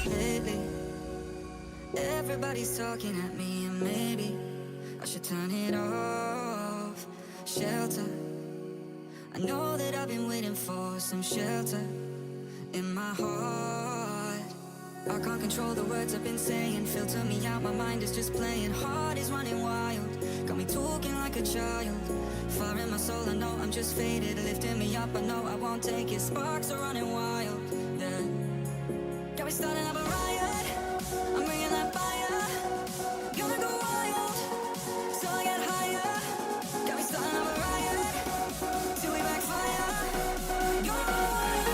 Lately, everybody's talking at me, and maybe I should turn it off. Shelter, I know that I've been waiting for some shelter in my heart. I can't control the words I've been saying, filter me out, my mind is just playing. Heart is running wild, got me talking like a child. Fire in my soul, I know I'm just faded, lifting me up, I know I won't take it. Sparks are running wild, yeah. Got me starting up a riot, I'm bringing that fire. Gonna go wild, so I get higher. Got me starting up a riot, till we backfire. Gonna go wild,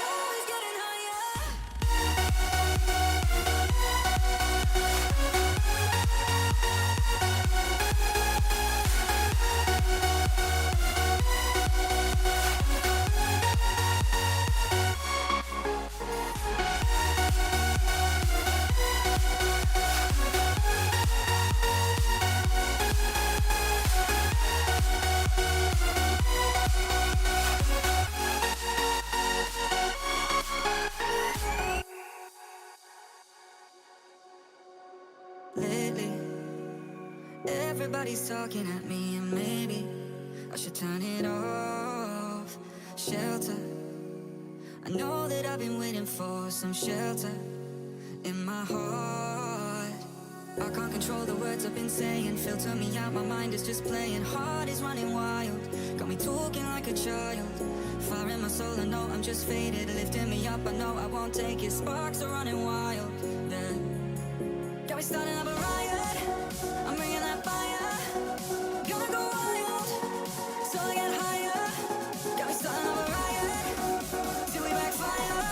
always getting higher. Lately, everybody's talking at me, and maybe I should turn it off. Shelter, I know that I've been waiting for some shelter in my heart. I can't control the words I've been saying, filter me out, my mind is just playing. Heart is running wild, got me talking like a child. Fire in my soul, I know I'm just faded, lifting me up, I know I won't take it. Sparks are running wild, yeah. Got me starting up a riot, I'm bringing that fire. Gonna go wild, so I get higher. Got me starting up a riot, till we backfire.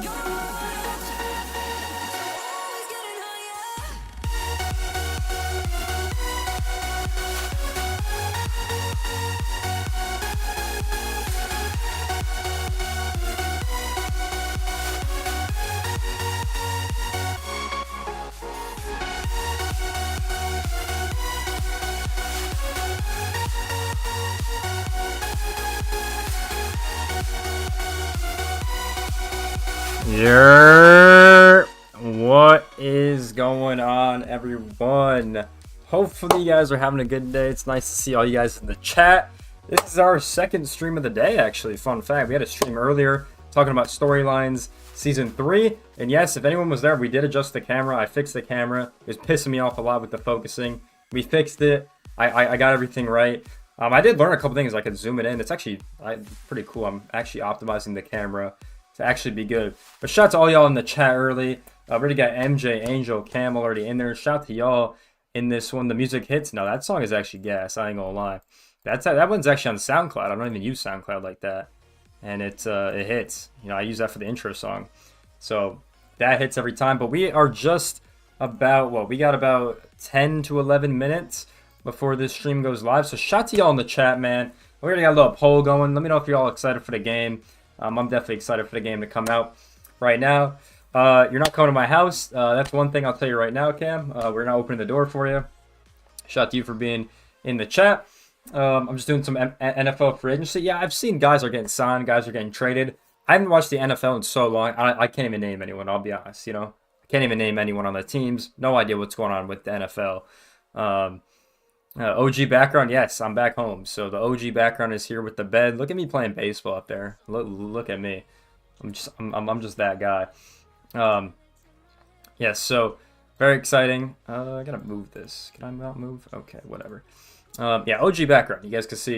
Gonna go wild, always getting higher. What is going on, everyone? Hopefully you guys are having a good day. It's nice to see all you guys in the chat. This is our second stream of the day, actually. Fun fact, we had a stream earlier talking about storylines season 3, and yes, if anyone was there, we did adjust the camera. I fixed the camera. It was pissing me off a lot with the focusing. We fixed it. I got everything right. I did learn a couple things. I could zoom it in. It's actually pretty cool. I'm actually optimizing the camera to actually be good. But shout out to all y'all in the chat early. I've already got MJ, Angel, Cam already in there. Shout out to y'all in this one. The music hits. Now that song is actually gas. I ain't gonna lie. That one's actually on SoundCloud. I don't even use SoundCloud like that, and it hits. You know, I use that for the intro song, so that hits every time. But we are just about we got about 10 to 11 minutes before this stream goes live. So shout out to y'all in the chat, man. We already got a little poll going. Let me know if you're all excited for the game. I'm definitely excited for the game to come out right now. You're not coming to my house. That's one thing I'll tell you right now, Cam. We're not opening the door for you. Shout out to you for being in the chat. I'm just doing some NFL free agency. Yeah, I've seen guys are getting signed, guys are getting traded. I haven't watched the NFL in so long. I can't even name anyone, I'll be honest. You know, I can't even name anyone on the teams. No idea what's going on with the NFL. OG background, yes, I'm back home. So the OG background is here with the bed. Look at me playing baseball up there. Look at me. I'm just that guy. Yes, so very exciting. I gotta move this. Can I not move? Okay, whatever. Yeah, OG background. You guys can see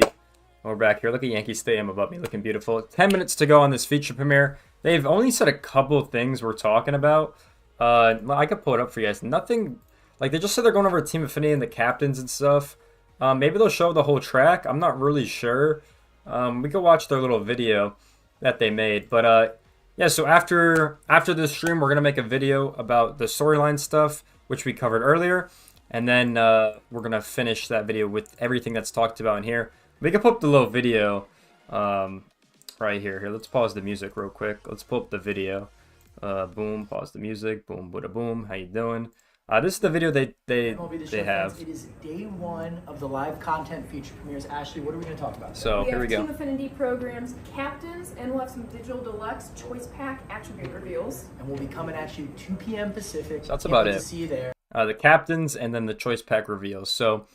we're back here. Look at Yankee Stadium above me, looking beautiful. 10 minutes to go on this feature premiere. They've only said a couple of things we're talking about. I could pull it up for you guys. Nothing. Like, they just said they're going over Team Affinity and the captains and stuff. Maybe they'll show the whole track. I'm not really sure. We could watch their little video that they made. But, yeah, so after this stream, we're going to make a video about the storyline stuff, which we covered earlier. And then we're going to finish that video with everything that's talked about in here. We can pull up the little video right here. Here, let's pause the music real quick. Let's pull up the video. Boom, pause the music. Boom, bada boom. How you doing? This is the video they MLB The Show have. fans, it is day one of the live content feature premieres. Ashley, what are we going to talk about today? So we here we have go. Team Affinity programs, captains, and we'll have some digital deluxe choice pack attribute reveals. And we'll be coming at you 2 p.m. Pacific. So that's Can't about wait it. to see you there. The captains and then the choice pack reveals. So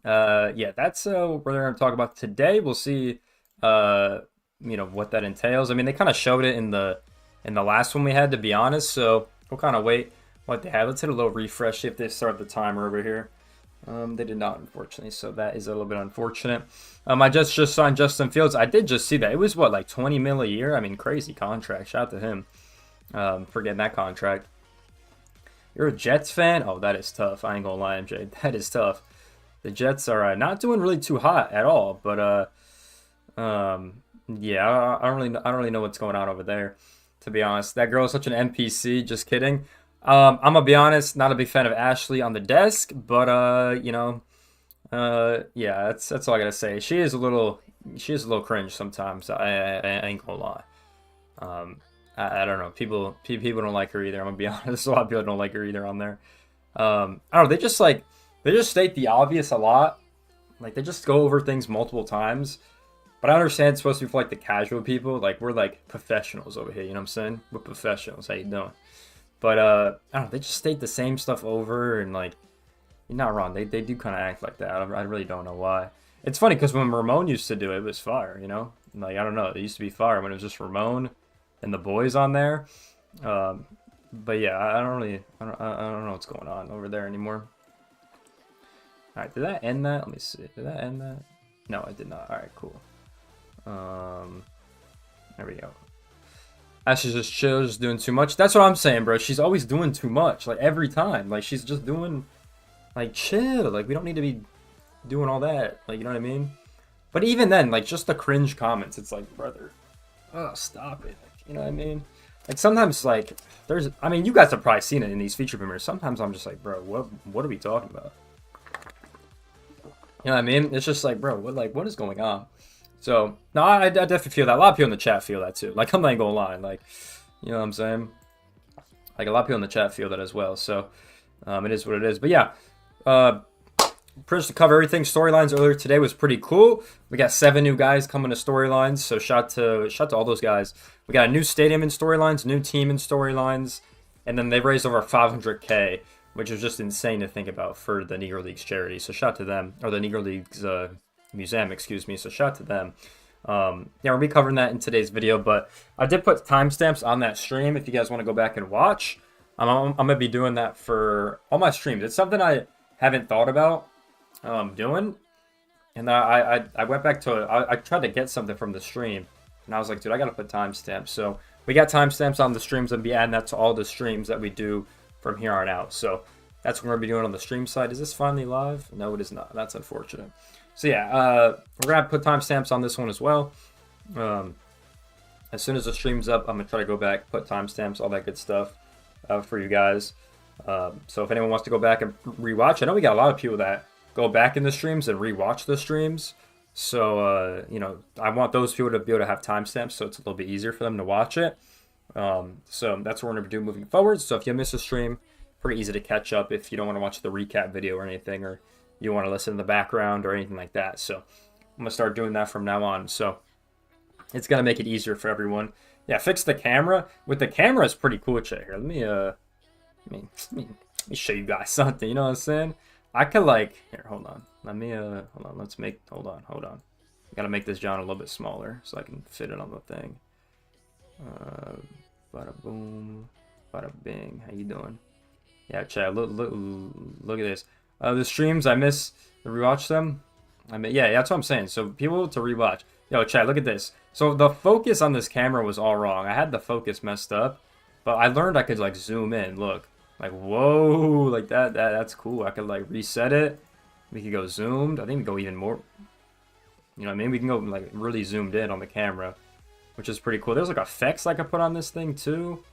yeah, that's what we're going to talk about today. We'll see what that entails. I mean, they kind of showed it in the last one we had, to be honest. So we'll kind of wait what they have. Let's hit a little refresh, see if they start the timer over here. They did not, unfortunately, so that is a little bit unfortunate. I just signed Justin Fields. I did just see that. It was, what, like 20 mil a year? I mean, crazy contract. Shout out to him for getting that contract. You're a Jets fan? Oh, that is tough. I ain't gonna lie, MJ. That is tough. The Jets are not doing really too hot at all, but yeah, I don't really know what's going on over there, to be honest. That girl is such an NPC. Just kidding. I'm gonna be honest, not a big fan of Ashley on the desk, but yeah, that's all I gotta say. She is a little cringe sometimes. I ain't gonna lie. I don't know. People don't like her either. I'm gonna be honest. A lot of people don't like her either on there. I don't know. They just state the obvious a lot. Like, they just go over things multiple times. But I understand it's supposed to be for like the casual people. Like, we're like professionals over here. You know what I'm saying? We're professionals. How you doing? But I don't know. They just state the same stuff over, and like, you're not wrong. They do kind of act like that. I really don't know why. It's funny because when Ramon used to do it, it was fire. You know, like, I don't know. It used to be fire when it was just Ramon and the boys on there. But yeah, I don't know what's going on over there anymore. All right, did that end that? Let me see. Did that end that? No, it did not. All right, cool. There we go. Ashley's just chill, just doing too much. That's what I'm saying, bro. She's always doing too much, like every time. Like, she's just doing, like, chill. Like, we don't need to be doing all that. Like, you know what I mean? But even then, like, just the cringe comments, it's like, brother, oh, stop it. Like, you know what I mean? Like, sometimes, like, I mean, you guys have probably seen it in these feature premieres. Sometimes I'm just like, bro, what are we talking about? You know what I mean? It's just like, bro, what is going on? So, no, I definitely feel that. A lot of people in the chat feel that too. Like, I'm not gonna lie. Like, you know what I'm saying? Like, a lot of people in the chat feel that as well. So, it is what it is. But yeah, pretty much to cover everything. Storylines earlier today was pretty cool. We got 7 new guys coming to storylines. So, shout to all those guys. We got a new stadium in storylines, new team in storylines, and then they've raised over 500K, which is just insane to think about for the Negro Leagues charity. So, shout to them, or the Negro Leagues Museum, excuse me. So shout out to them. Yeah, we'll be covering that in today's video, but I did put timestamps on that stream if you guys want to go back and watch. I'm gonna be doing that for all my streams. It's something I haven't thought about doing, and I went back to it. I tried to get something from the stream, and I was like, dude, I gotta put timestamps. So we got timestamps on the streams, and be adding that to all the streams that we do from here on out. So that's what we're gonna be doing on the stream side. Is this finally live? No, it is not. That's unfortunate. So yeah, we're going to put timestamps on this one as well. As soon as the stream's up, I'm going to try to go back, put timestamps, all that good stuff for you guys. So if anyone wants to go back and rewatch, I know we got a lot of people that go back in the streams and rewatch the streams. So, I want those people to be able to have timestamps so it's a little bit easier for them to watch it. So that's what we're going to do moving forward. So if you miss a stream, pretty easy to catch up if you don't want to watch the recap video or anything, or you want to listen in the background or anything like that. So I'm going to start doing that from now on. So it's going to make it easier for everyone. Yeah, fix the camera. With the camera, it's pretty cool. Check here. Let me show you guys something. You know what I'm saying? I could here, hold on. Hold on. Let's make, hold on. I got to make this John a little bit smaller so I can fit it on the thing. Bada boom, bada bing. How you doing? Yeah, Chad, look at this. The streams, I miss to rewatch them. Yeah, that's what I'm saying. So people to rewatch. Yo, Chad, look at this. So the focus on this camera was all wrong. I had the focus messed up, but I learned I could zoom in. Look, whoa, like that. That's cool. I could reset it. We could go zoomed. I think we go even more. You know what I mean? We can go really zoomed in on the camera, which is pretty cool. There's effects I could put on this thing too.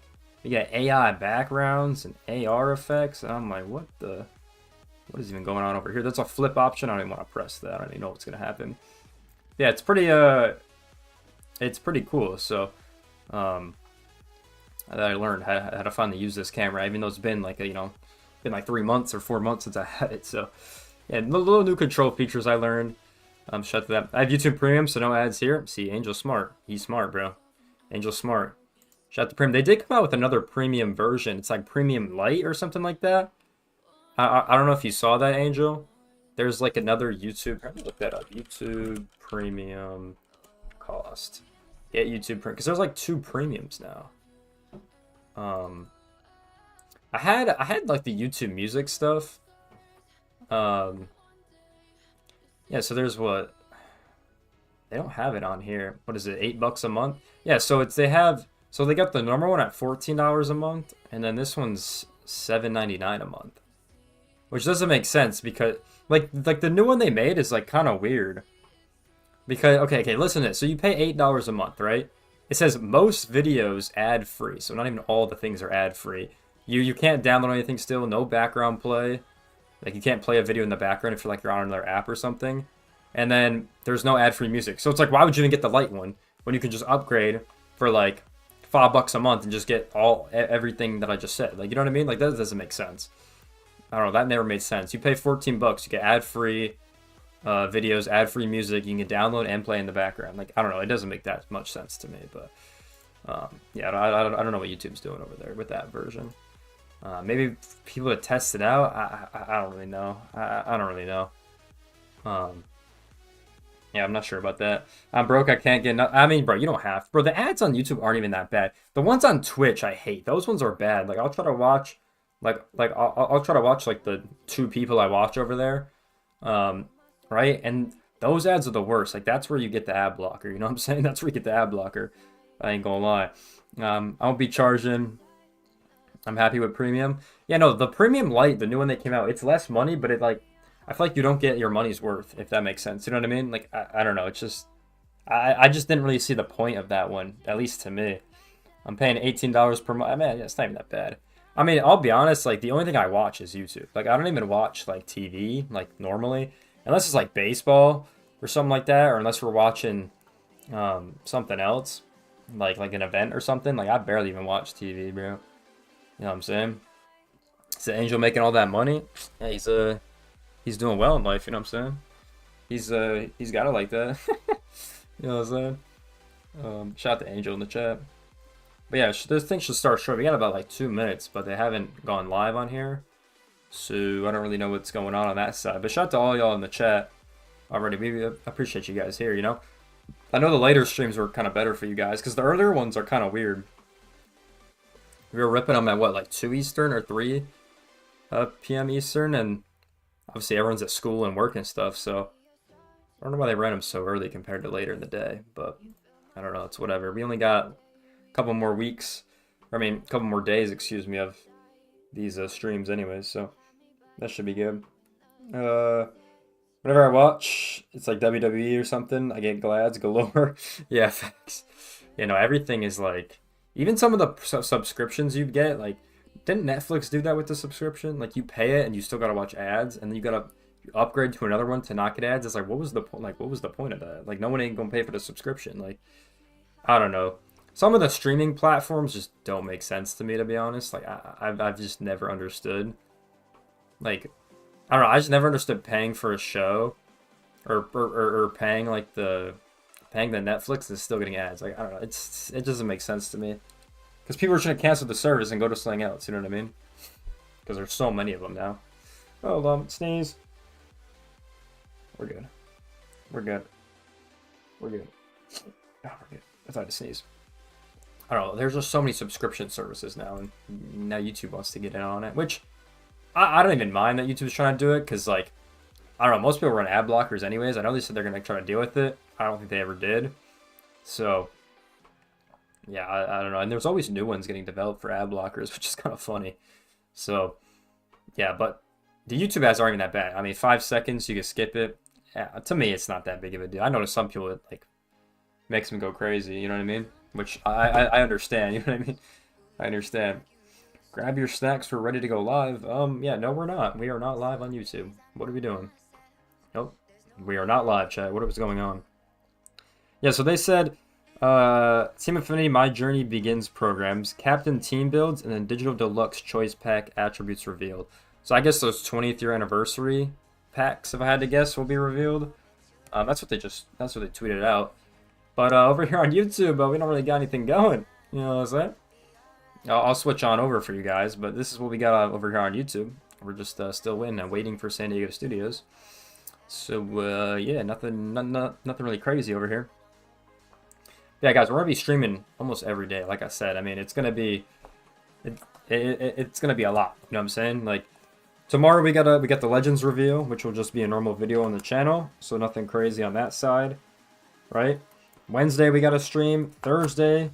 You got AI backgrounds and AR effects. And I'm like, what is even going on over here? That's a flip option. I don't even want to press that. I don't even know what's gonna happen. Yeah, it's pretty cool. So I learned how to finally use this camera, even though it's been been like 3 months or 4 months since I had it. So yeah, little new control features I learned. Shout out to that. I have YouTube Premium, so no ads here. See, Angel's smart. He's smart, bro. Angel's smart. Shout out to Premium. They did come out with another premium version. It's like Premium Light or something like that. I don't know if you saw that, Angel. There's like another YouTube. Let me look that up. YouTube Premium cost. Get YouTube Premium, because there's like 2 premiums now. I had like the YouTube Music stuff. Yeah, so there's what they don't have it on here. What is it? $8 a month? Yeah, so they got the normal one at $14 a month, and then this one's $7.99 a month, which doesn't make sense because like the new one they made is like kind of weird. Because okay, listen to this. So you pay $8 a month, right? It says most videos ad free, so not even all the things are ad free. You can't download anything still. No background play. Like you can't play a video in the background if you're on another app or something. And then there's no ad-free music. So it's like, why would you even get the light one when you can just upgrade for like $5 a month and just get everything that I just said? Like, you know what I mean? Like that doesn't make sense. I don't know. That never made sense. You pay $14, you get ad-free videos, ad-free music. You can download and play in the background. Like, I don't know. It doesn't make that much sense to me. But yeah, I don't know what YouTube's doing over there with that version. Maybe people to test it out. I don't really know. I don't really know. Yeah, I'm not sure about that. I'm broke. I can't get. I mean, bro, you don't have. Bro, the ads on YouTube aren't even that bad. The ones on Twitch, I hate. Those ones are bad. Like I'll try to watch, I'll try to watch like the 2 people I watch over there, right? And those ads are the worst. Like that's where you get the ad blocker. You know what I'm saying? That's where you get the ad blocker. I ain't gonna lie. I won't be charging. I'm happy with Premium. Yeah, no, the Premium Light, the new one that came out, it's less money, but it like, I feel like you don't get your money's worth, if that makes sense. You know what I mean? Like, I don't know. It's just, I just didn't really see the point of that one, at least to me. I'm paying $18 per month. I mean, it's not even that bad. I mean, I'll be honest, like, the only thing I watch is YouTube. Like, I don't even watch, like, TV, like, normally. Unless it's, like, baseball or something like that, or unless we're watching something else, like an event or something. Like, I barely even watch TV, bro. You know what I'm saying? Is the Angel making all that money? Yeah, he's doing well in life, you know what I'm saying? He's got it like that. You know what I'm saying? Shout out to Angel in the chat. But yeah, this thing should start short. We got about like 2 minutes, but they haven't gone live on here. So I don't really know what's going on that side. But shout out to all y'all in the chat already. We appreciate you guys here, you know? I know the later streams were kind of better for you guys because the earlier ones are kind of weird. We were ripping them at what, like 2 Eastern or 3 p.m. Eastern, and obviously everyone's at school and work and stuff, so I don't know why they ran them so early compared to later in the day, but I don't know, it's whatever. We only got a couple more weeks, I mean, a couple more days, excuse me, of these streams anyways, so that should be good. Whenever I watch, it's like WWE or something, I get glads galore. Yeah, thanks. You know, everything is like, even some of the subscriptions you get, like, didn't Netflix do that with the subscription? Like, you pay it and you still gotta watch ads, and then you gotta upgrade to another one to not get ads. It's like, what was the point? Like, what was the point of that? Like, no one ain't gonna pay for the subscription. Like, I don't know. Some of the streaming platforms just don't make sense to me, to be honest. Like, I've just never understood. Like, I don't know. I just never understood paying for a show, or paying like the Netflix and still getting ads. Like, I don't know. It doesn't make sense to me. Because people are trying to cancel the service and go to something else. You know what I mean? Because there's so many of them now. Hold on. Sneeze. We're good. We're good. We're good. Oh, we're good. I thought I had to sneeze. I don't know. There's just so many subscription services now. And now YouTube wants to get in on it. Which, I don't even mind that YouTube's trying to do it. Because, like, I don't know. Most people run ad blockers anyways. I know they said they're going to try to deal with it. I don't think they ever did. So, yeah, I don't know. And there's always new ones getting developed for ad blockers, which is kind of funny. So, yeah, but the YouTube ads aren't even that bad. I mean, 5 seconds, you can skip it. Yeah, to me, it's not that big of a deal. I know to some people it, like, makes them go crazy, you know what I mean? Which I understand, you know what I mean? I understand. Grab your snacks, we're ready to go live. Yeah, no, we're not. We are not live on YouTube. What are we doing? Nope. We are not live, chat. What was going on? Yeah, so they said, Team Affinity My Journey Begins programs, Captain Team builds, and then Digital Deluxe Choice Pack attributes revealed. So I guess those 20th year anniversary packs, if I had to guess, will be revealed. That's what they tweeted out. But over here on YouTube, we don't really got anything going. You know what I'm saying? I'll switch on over for you guys, but this is what we got over here on YouTube. We're just still waiting and waiting for San Diego Studios. So yeah, nothing really crazy over here. Yeah, guys, we're gonna be streaming almost every day. Like I said, I mean, it's gonna be it's gonna be a lot. You know what I'm saying? Like tomorrow we got the Legends reveal, which will just be a normal video on the channel, so nothing crazy on that side, right? Wednesday we got a stream. Thursday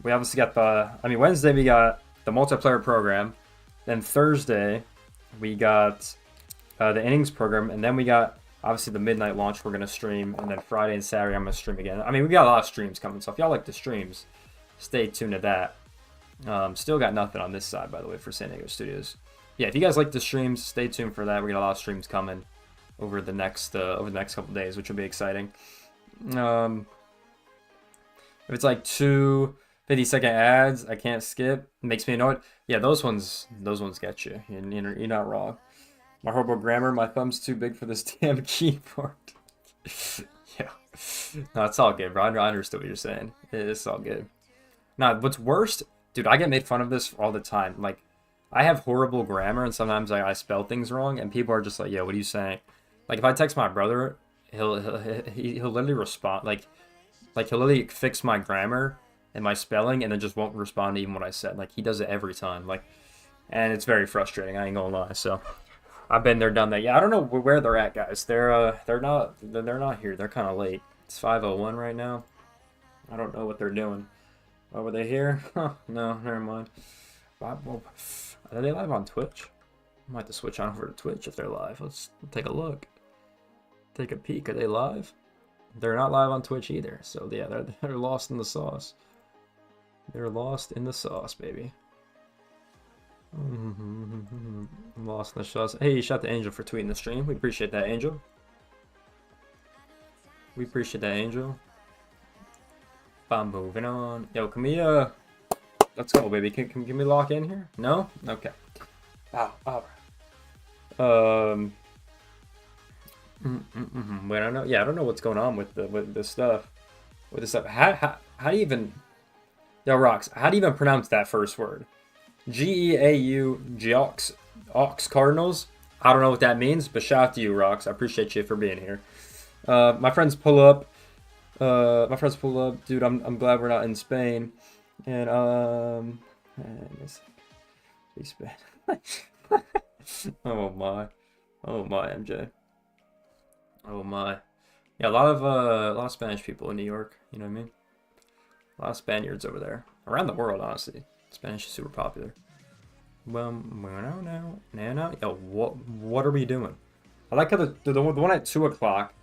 we obviously got Wednesday we got the multiplayer program. Then Thursday we got the innings program, and then we got obviously the midnight launch we're gonna stream, and then Friday and Saturday I'm gonna stream again. I mean, we got a lot of streams coming, so if y'all like the streams, stay tuned to that. Still got nothing on this side, by the way, for San Diego Studios. Yeah, if you guys like the streams, stay tuned for that. We got a lot of streams coming over the next couple days, which will be exciting. If it's like 2 50-second ads, I can't skip. It makes me annoyed. Yeah, those ones get you. You're not wrong. My horrible grammar, my thumb's too big for this damn keyboard. Yeah. No, it's all good, bro. I understood what you're saying. It's all good. Now, what's worst, dude, I get made fun of this all the time. Like, I have horrible grammar, and sometimes I spell things wrong, and people are just like, "Yeah, what are you saying?" Like, if I text my brother, he'll literally respond, like he'll literally fix my grammar and my spelling, and then just won't respond to even what I said. Like, he does it every time. Like, and it's very frustrating. I ain't gonna lie. So, I've been there, done that. Yeah, I don't know where they're at, guys. They're not here. They're kind of late. It's 5:01 right now. I don't know what they're doing. Oh, were they here? Huh, no, never mind. Well, are they live on Twitch? I might have to switch on over to Twitch if they're live. Let's take a look. Take a peek. Are they live? They're not live on Twitch either. So yeah, they're lost in the sauce. They're lost in the sauce, baby. Lost in the sauce. Hey, shout out to Angel for tweeting the stream. We appreciate that, Angel. We appreciate that, Angel. I'm moving on. Yo, can we let's go, baby. Can we lock in here? No? Okay. All right. Wait, I don't know. Yeah, I don't know what's going on with this stuff. With this stuff. How do you even? Yo, Rox, how do you even pronounce that first word? Geaux, Ox Cardinals. I don't know what that means, but shout out to you, Rox. I appreciate you for being here. My friends pull up. Dude. I'm glad we're not in Spain. And Spain. Oh my MJ. Oh my. Yeah, a lot of Spanish people in New York. You know what I mean? A lot of Spaniards over there, around the world, honestly. Spanish is super popular. Well, no. Yo, what are we doing? I like how the one at 2 o'clock,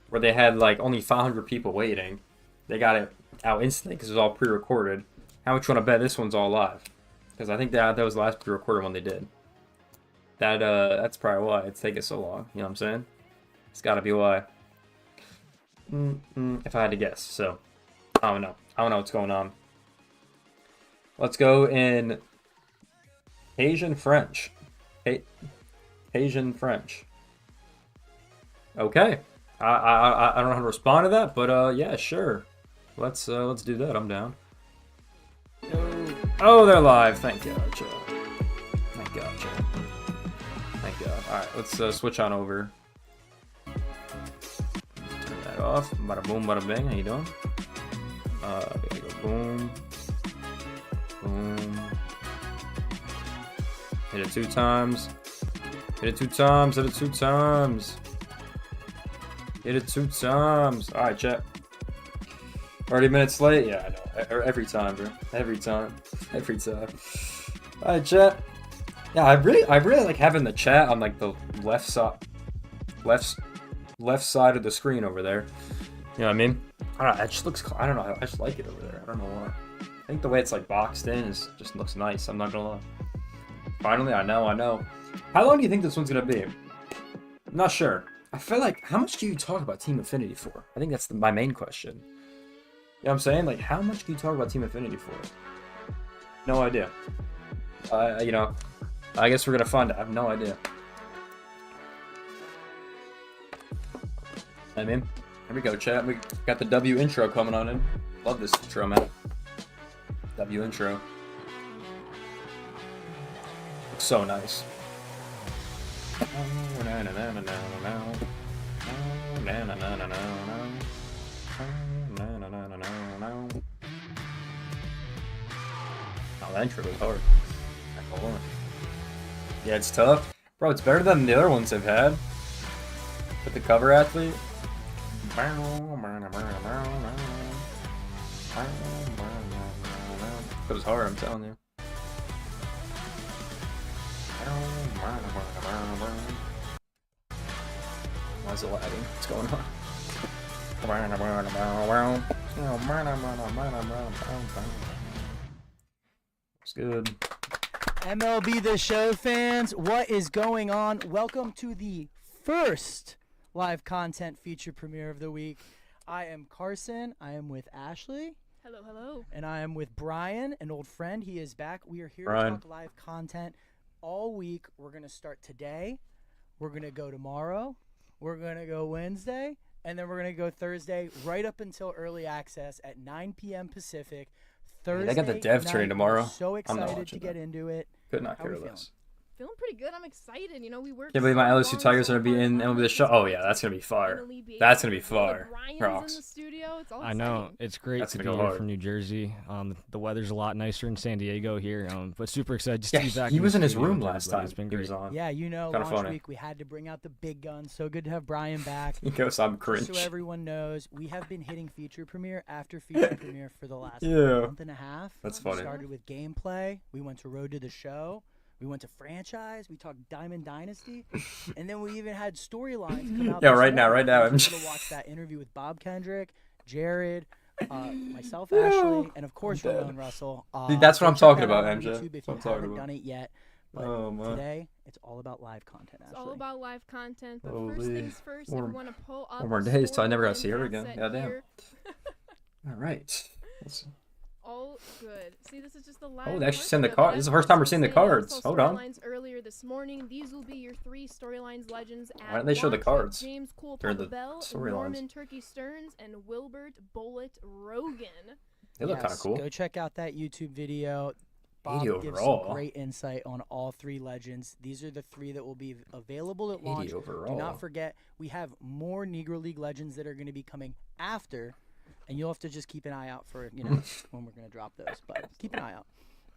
where they had like only 500 people waiting, they got it out instantly because it was all pre-recorded. How much you want to bet this one's all live? Because I think that was the last pre-recorded one they did. That's probably why it's taking so long. You know what I'm saying? It's got to be why. If I had to guess. So, I don't know what's going on. Let's go in Asian French. Asian French. Okay. I don't know how to respond to that, but yeah, sure. Let's do that. I'm down. Oh, they're live. Thank God, Joe. Thank God, Joe. Thank God. All right, let's switch on over. Turn that off. Bada boom, bada bang. How you doing? Gotta go boom, boom. Hit it 2 times. Hit it 2 times. Hit it 2 times. Hit it 2 times. All right, chat. 30 minutes late? Yeah, I know. Every time, bro. Every time. Every time. All right, chat. Yeah, I really like having the chat on like the left side of the screen over there. You know what I mean? I don't know. It just looks. I don't know. I just like it over there. I don't know why. I think the way it's like boxed in just looks nice. I'm not gonna lie. Finally, I know. How long do you think this one's gonna be? I'm not sure. I feel like, how much do you talk about Team Affinity for? I think that's my main question. You know what I'm saying? Like, how much do you talk about Team Affinity for? No idea. You know, I guess we're gonna find out. I have no idea. I mean, here we go, chat. We got the W intro coming on in. Love this intro, man. W intro. Looks so nice. Oh, that intro was hard. Yeah, it's tough. Bro, it's better than the other ones I've had. With the cover athlete. It was hard, I'm telling you. Why is it lagging? What's going on? It's good. MLB The Show fans, what is going on? Welcome to the first live content feature premiere of the week. I am Carson. I am with Ashley. Hello, hello. And I am with Brian, an old friend. He is back. We are here Brian. to talk live content all week. We're going to start today. We're going to go tomorrow. We're going to go Wednesday. And then we're going to go Thursday right up until early access at 9 p.m. Pacific. Thursday They got the dev night. train tomorrow. We're so I'm not excited watching to get that. into it. Could not How care we feeling? less. Feeling pretty good. I'm excited. You know, we worked. Can't believe my so LSU long, Tigers so are going to be hard in on MLB The this Show. Oh, yeah, season. that's going to be fire. Finally be That's able going to be to feel the fire. Bryans Rocks. in the studio. It's all I know. exciting. It's great That's to be gonna go here hard. from New Jersey. The weather's a lot nicer in San Diego here, but super excited just Yeah, to be back. he in was the in his studio room with last everybody. time. It's been He was great. on. Yeah, you know, Kinda launch funny. week, we had to bring out the big guns. So good to have Brian back. He goes, I'm Just cringe. so everyone knows, we have been hitting feature premiere after feature premiere for the last Yeah. month and a half. That's We funny. started with gameplay. We went to Road to the Show. We went to franchise. We talked Diamond Dynasty, and then we even had storylines come out. Yeah, this right now, morning. right now, I I'm was just- able to watch that interview with Bob Kendrick, Jared, myself, No. Ashley, and of course I'm dead. Ramon Russell. Dude, that's what go I'm check talking that out about, on MJ. YouTube if That's you what I'm talking haven't about. done it yet. But Oh, man. today, it's all about live content. It's Ashley. all about live content. But Holy. first things first, One if more- we want to pull up one more days till I never gotta storyline see her again. asset Goddamn. here. All right. Let's- All good. See, this is just the live. Oh, they actually send the version of card. it. This is the first time we're seeing the I also cards. saw Hold on. storylines earlier this morning. These will be your three storylines legends. Why didn't they show the cards James Cool during Papa the Bell, storylines? Norman Turkey Stearns, and Wilbert Bullet Rogan. They look kind of Yes, cool. Go check out that YouTube video. Bob 80 gives overall. some great insight on all three legends. These are the three that will be available at 80 launch. overall. Do not forget, we have more Negro League legends that are going to be coming after, and you'll have to just keep an eye out for when we're going to drop those. But keep an eye out.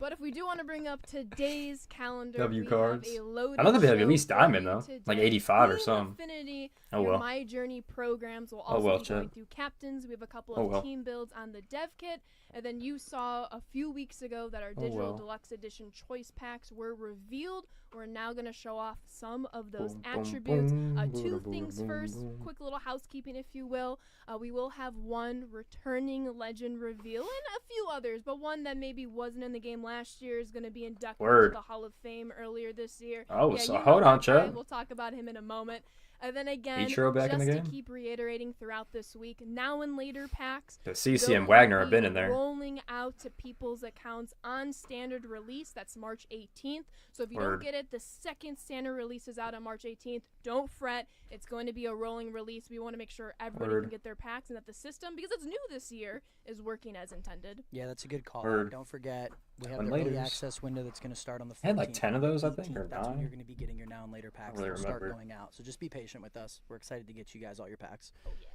But if we do want to bring up today's calendar, W we cards. have a loaded I don't think they have show at least for Diamond, you though. today. Like 85 or Being something. Affinity, Oh, your well. My Journey programs will Oh, also well, be going chat. through captains. We have a couple Oh, of well. team builds on the dev kit. And then you saw a few weeks ago that our Oh, digital well. deluxe edition choice packs were revealed. We're now going to show off some of those Boom, boom, attributes. boom, Two boom, things boom, first, boom. quick little housekeeping, if you will. We will have one returning legend reveal and a few others, but one that maybe wasn't in the game last year is going to be inducted Word. into the Hall of Fame earlier this year. Oh, Yeah, so you know hold on, that guy. chat. We'll talk about him in a moment. And then again, Ichiro back in just the to game? keep reiterating throughout this week, now and later packs, The CC and those Wagner will have been be in there. rolling out to people's accounts on standard release. That's March 18th. So if you Word. don't get it, the second standard release is out on March 18th. Don't fret. It's going to be a rolling release. We want to make sure everybody Word. can get their packs and that the system, because it's new this year, is working as intended. Yeah, that's a good call. Word. Don't forget, we have When the early laters. access window that's going to start on the 14th. I had like 10 of those, I think, or 18th. That's when 9. you're going to be getting your now and later packs. really They'll start remember. going out. So just be patient with us. We're excited to get you guys all your packs. Oh, yeah.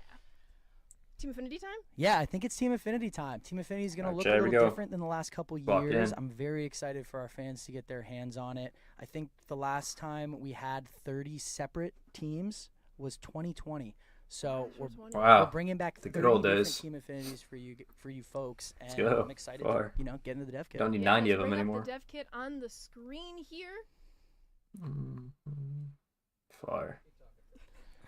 Team Affinity time? Yeah, I think it's Team Affinity time. Team Affinity is going to Alright, look Jay, a here we little go. different than the last couple Lock years. in. I'm very excited for our fans to get their hands on it. I think the last time we had 30 separate teams was 2020. So we're Wow. bringing back The 30 good old different days. Team Affinities for you folks, and go. I'm excited Fire. to get into the dev kit. Don't need Yeah, 90 let's of them bring up anymore. the dev kit on the screen here. Fire.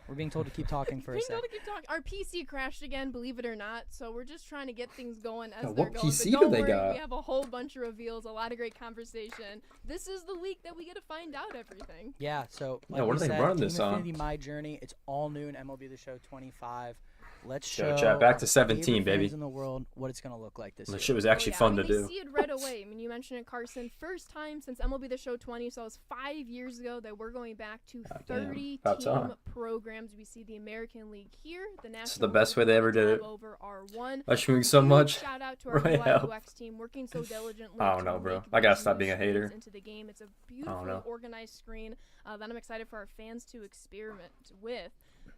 We're being told to keep talking for a Being sec. told to keep talking. Our PC crashed again, believe it or not. So we're just trying to get things going as Yeah, they're what going. PC but do don't they worry, got? we have a whole bunch of reveals, a lot of great conversation. This is the week that we get to find out everything. Yeah, so Yeah, like what we are they said, running Team this on? Affinity My Journey. It's all new in MLB The Show 25. Let's Yo, show chat, back to our 17, favorite baby. fans in the world what it's gonna look like this This year. shit was actually Oh, fun yeah. to We do. see it right away. I mean, you mentioned it, Carson. First time since MLB The Show 20, so it was 5 years ago that we're going back to God damn, 30 about team time. programs. We see the American League here, the National This is the best way League they ever did tab it. over R1. Rushing so Huge much. Shout out to our Right Blue out. UX team working so diligently. I don't to know, bro. make I gotta these stop new being a screens hater. Into the game. It's a know. beautiful, organized screen that I'm excited for our fans to experiment with.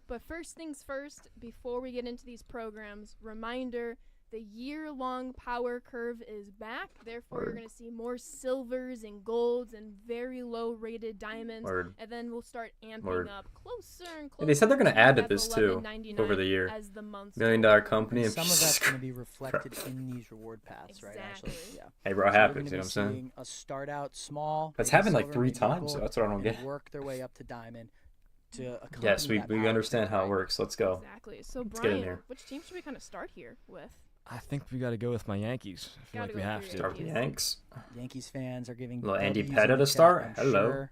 But first things first, before we get into these programs, reminder, the year-long power curve is back. Therefore, you're Word. going to see more silvers and golds and very low-rated diamonds. Word. And then we'll start amping Word. up closer and Yeah, closer they said they're gonna add to that this too $11.99 over the year. as the months $1 million go on. company. And some of that's going to be Christ. reflected in these reward paths, right, Ashley? Exactly. Yeah. Hey, bro, it So we're happens. gonna You know what I'm be saying? seeing us start out small. That's maybe happened like silver, 3 maybe times. gold, So that's what I don't and get. work their way up to diamond to accompany Yes, that we power understand curve, how it right? works. Let's go. Exactly. So, Let's get in Brian, here. which team should we kind of start here with? I think we got to go with my Yankees. I feel Gotta like we go have with to. your Start with the Yanks. Yankees fans are giving Little Andy W's in Pettit the to chat, start. I'm Hello. sure.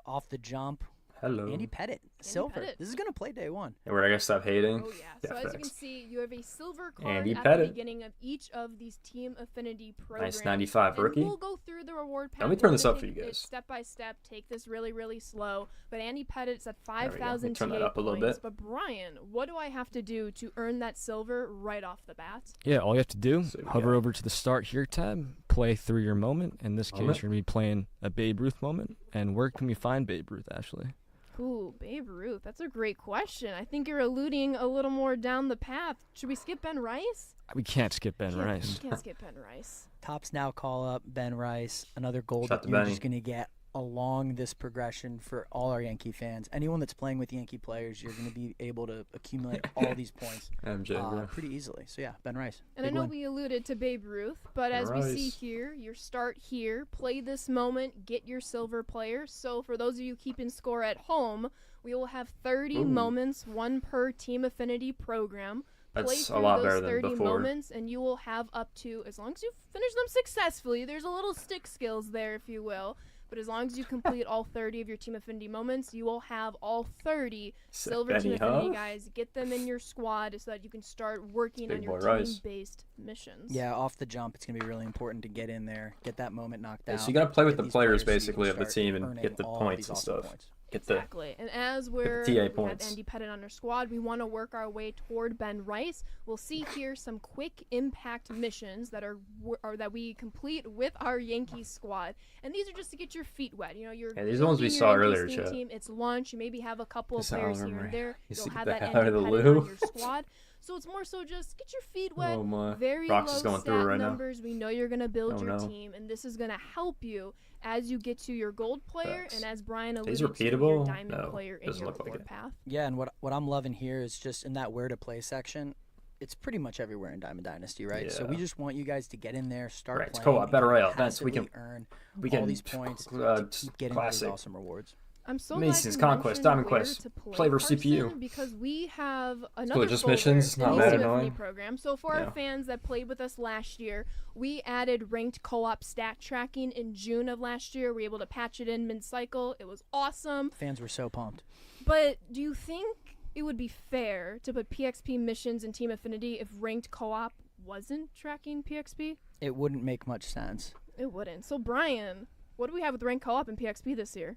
Off the jump, Hello. Andy Pettit, silver. Pettit. This is gonna play day one. Hey, where I gotta stop hating? Oh yeah. So as you can facts. see, you have a silver card Andy at Pettit. the beginning of each of these team affinity programs. Nice 95 And rookie. we'll go through the reward path. Let me turn this up for you guys. Step by step. Take this really slow. But Andy Pettit's at There we go. Let me 5,000 turn that TA up a little points. bit. But Brian, what do I have to do to earn that silver right off the bat? Yeah, all you have to do, So we hover got- over to the Start Here tab, play through your moment. In this case, Moment. you're going to be playing a Babe Ruth moment. And where can we find Babe Ruth, Ashley? Ooh, Babe Ruth. That's a great question. I think you're alluding a little more down the path. Should we skip Ben Rice? We can't skip Ben Rice. Can't skip Ben Rice. Tops now call up Ben Rice, another gold Shout that to you're Benny. just gonna get along this progression for all our Yankee fans. Anyone that's playing with Yankee players, you're gonna be able to accumulate all these points MJ, bro. pretty easily. So yeah, Ben Rice. And I big know win. we alluded to Babe Ruth, but as we see Rice. here, your start here, play this moment, get your silver player. So for those of you keeping score at home, we will have 30 Ooh. moments, one per team affinity program. Play That's a through lot those better than 30 before. moments, and you will have up to, as long as you finish them successfully, there's a little stick skills there, if you will. But as long as you complete all 30 of your team affinity moments, you will have all 30 Sick silver Benny, team affinity huh? guys. Get them in your squad so that you can start working Big on your boy Rice. team-based missions. Yeah, off the jump, it's gonna be really important to get in there, get that moment knocked Yeah, out. so you gotta play with get the these players so you can basically of the start team and earning get the all points these and awesome stuff. points. Get the Exactly. And as the we're TA we have points. Andy Pettit on our squad, we want to work our way toward Ben Rice. We'll see here some quick impact missions that are or that we complete with our Yankees squad. And these are just to get your feet wet. You know, you're Yeah, these are the ones we building saw your Yankees earlier, theme chat. team. It's lunch. You maybe have a couple of This players Oliver here and Murray. there. He's You'll to have get that the hell Andy out of the Pettit loo. on your squad. So it's more so just get your feet wet. Oh my. Very Rox low is going stat through it right now. numbers. We know you're going to build Oh, your no. team, and this is going to help you as you get to your gold player, Facts. and as Brian Are alluded these to, your repeatable? diamond No, player in doesn't your look like reward it. path. Yeah, and what I'm loving here is just in that where to play section. It's pretty much everywhere in Diamond Dynasty, right? So we Yeah. just want you guys to get in there, start Right, it's playing, co-op, and battle kind of royale events. We passively can- earn We all can these points to keep getting all these classic. awesome rewards. I'm so Mason's glad you Conquest, mentioned Diamond where Quest, to play, Flavor Carson, CPU. because we have another just folder missions, in not the that Team Affinity annoying. program. So for Yeah. our fans that played with us last year, we added ranked co-op stat tracking in June of last year. We were able to patch it in mid-cycle. It was awesome. Fans were so pumped. But do you think it would be fair to put PXP missions in Team Affinity if ranked co-op wasn't tracking PXP? It wouldn't make much sense. It wouldn't. So Brian, what do we have with ranked co-op and PXP this year?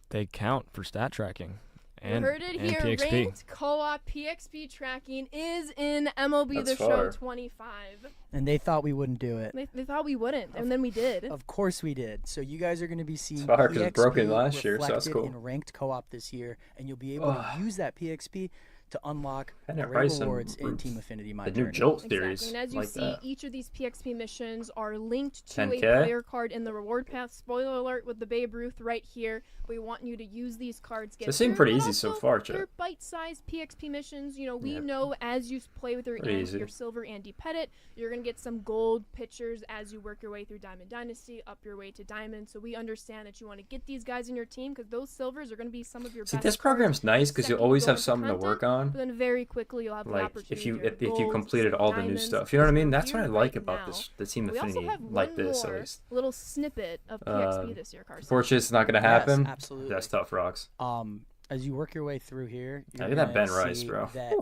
They count for stat tracking. And, You heard it and here. PXP. Ranked co-op PXP tracking is in MLB The That's Show fire. 25. And they thought we wouldn't do it. They thought we wouldn't, and then we did. Of course we did. So you guys are going to be seeing fire 'cause it broke in PXP last year, so that's reflected cool. in ranked co-op this year, and you'll be able to use that PXP to unlock Pennant great Rice and rewards in Ruth. Team Affinity. My The new Journey. Jolt Exactly. series. And as you like see, that. each of these PXP missions are linked to 10K? a player card in the reward path. Spoiler alert with the Babe Ruth right here. We want you to use these cards. Get They seem through, pretty but easy so also far, Chet. They're bite-sized PXP missions. You know, we Yep. know as you play with Pretty easy. your silver Andy Pettit, you're going to get some gold pictures as you work your way through Diamond Dynasty, up your way to Diamond. So we understand that you want to get these guys in your team because those silvers are going to be some of your See, best this cards. program's nice because you Second always go have into something to content, work on. But then very quickly you'll have the Like opportunity if you to get if you golds, completed all the new diamonds, stuff, you know what I mean? because That's what I here like right about now, this the Team we also Affinity have like one this at more least. little snippet of PXP this year, Carson. Unfortunately, it's not gonna Yes, happen. absolutely. That's tough, rocks. As you work your way through here, you're Look at that gonna Ben Rice, see bro. That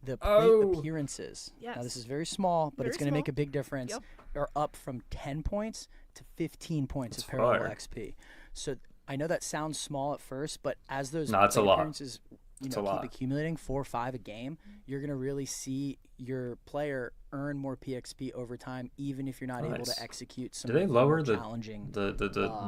the plate appearances. Yes. Now, this is very small, but Very it's going to make small. a big difference. Yep. Are up from 10 points to 15 points That's of parallel fire. XP. So I know that sounds small at first, but as those No, it's a plate lot. appearances It's a keep lot. accumulating, 4 or 5 a game, you're going to really see your player earn more PXP over time, even if you're not able Nice. to execute some Do they of the lower more the challenging the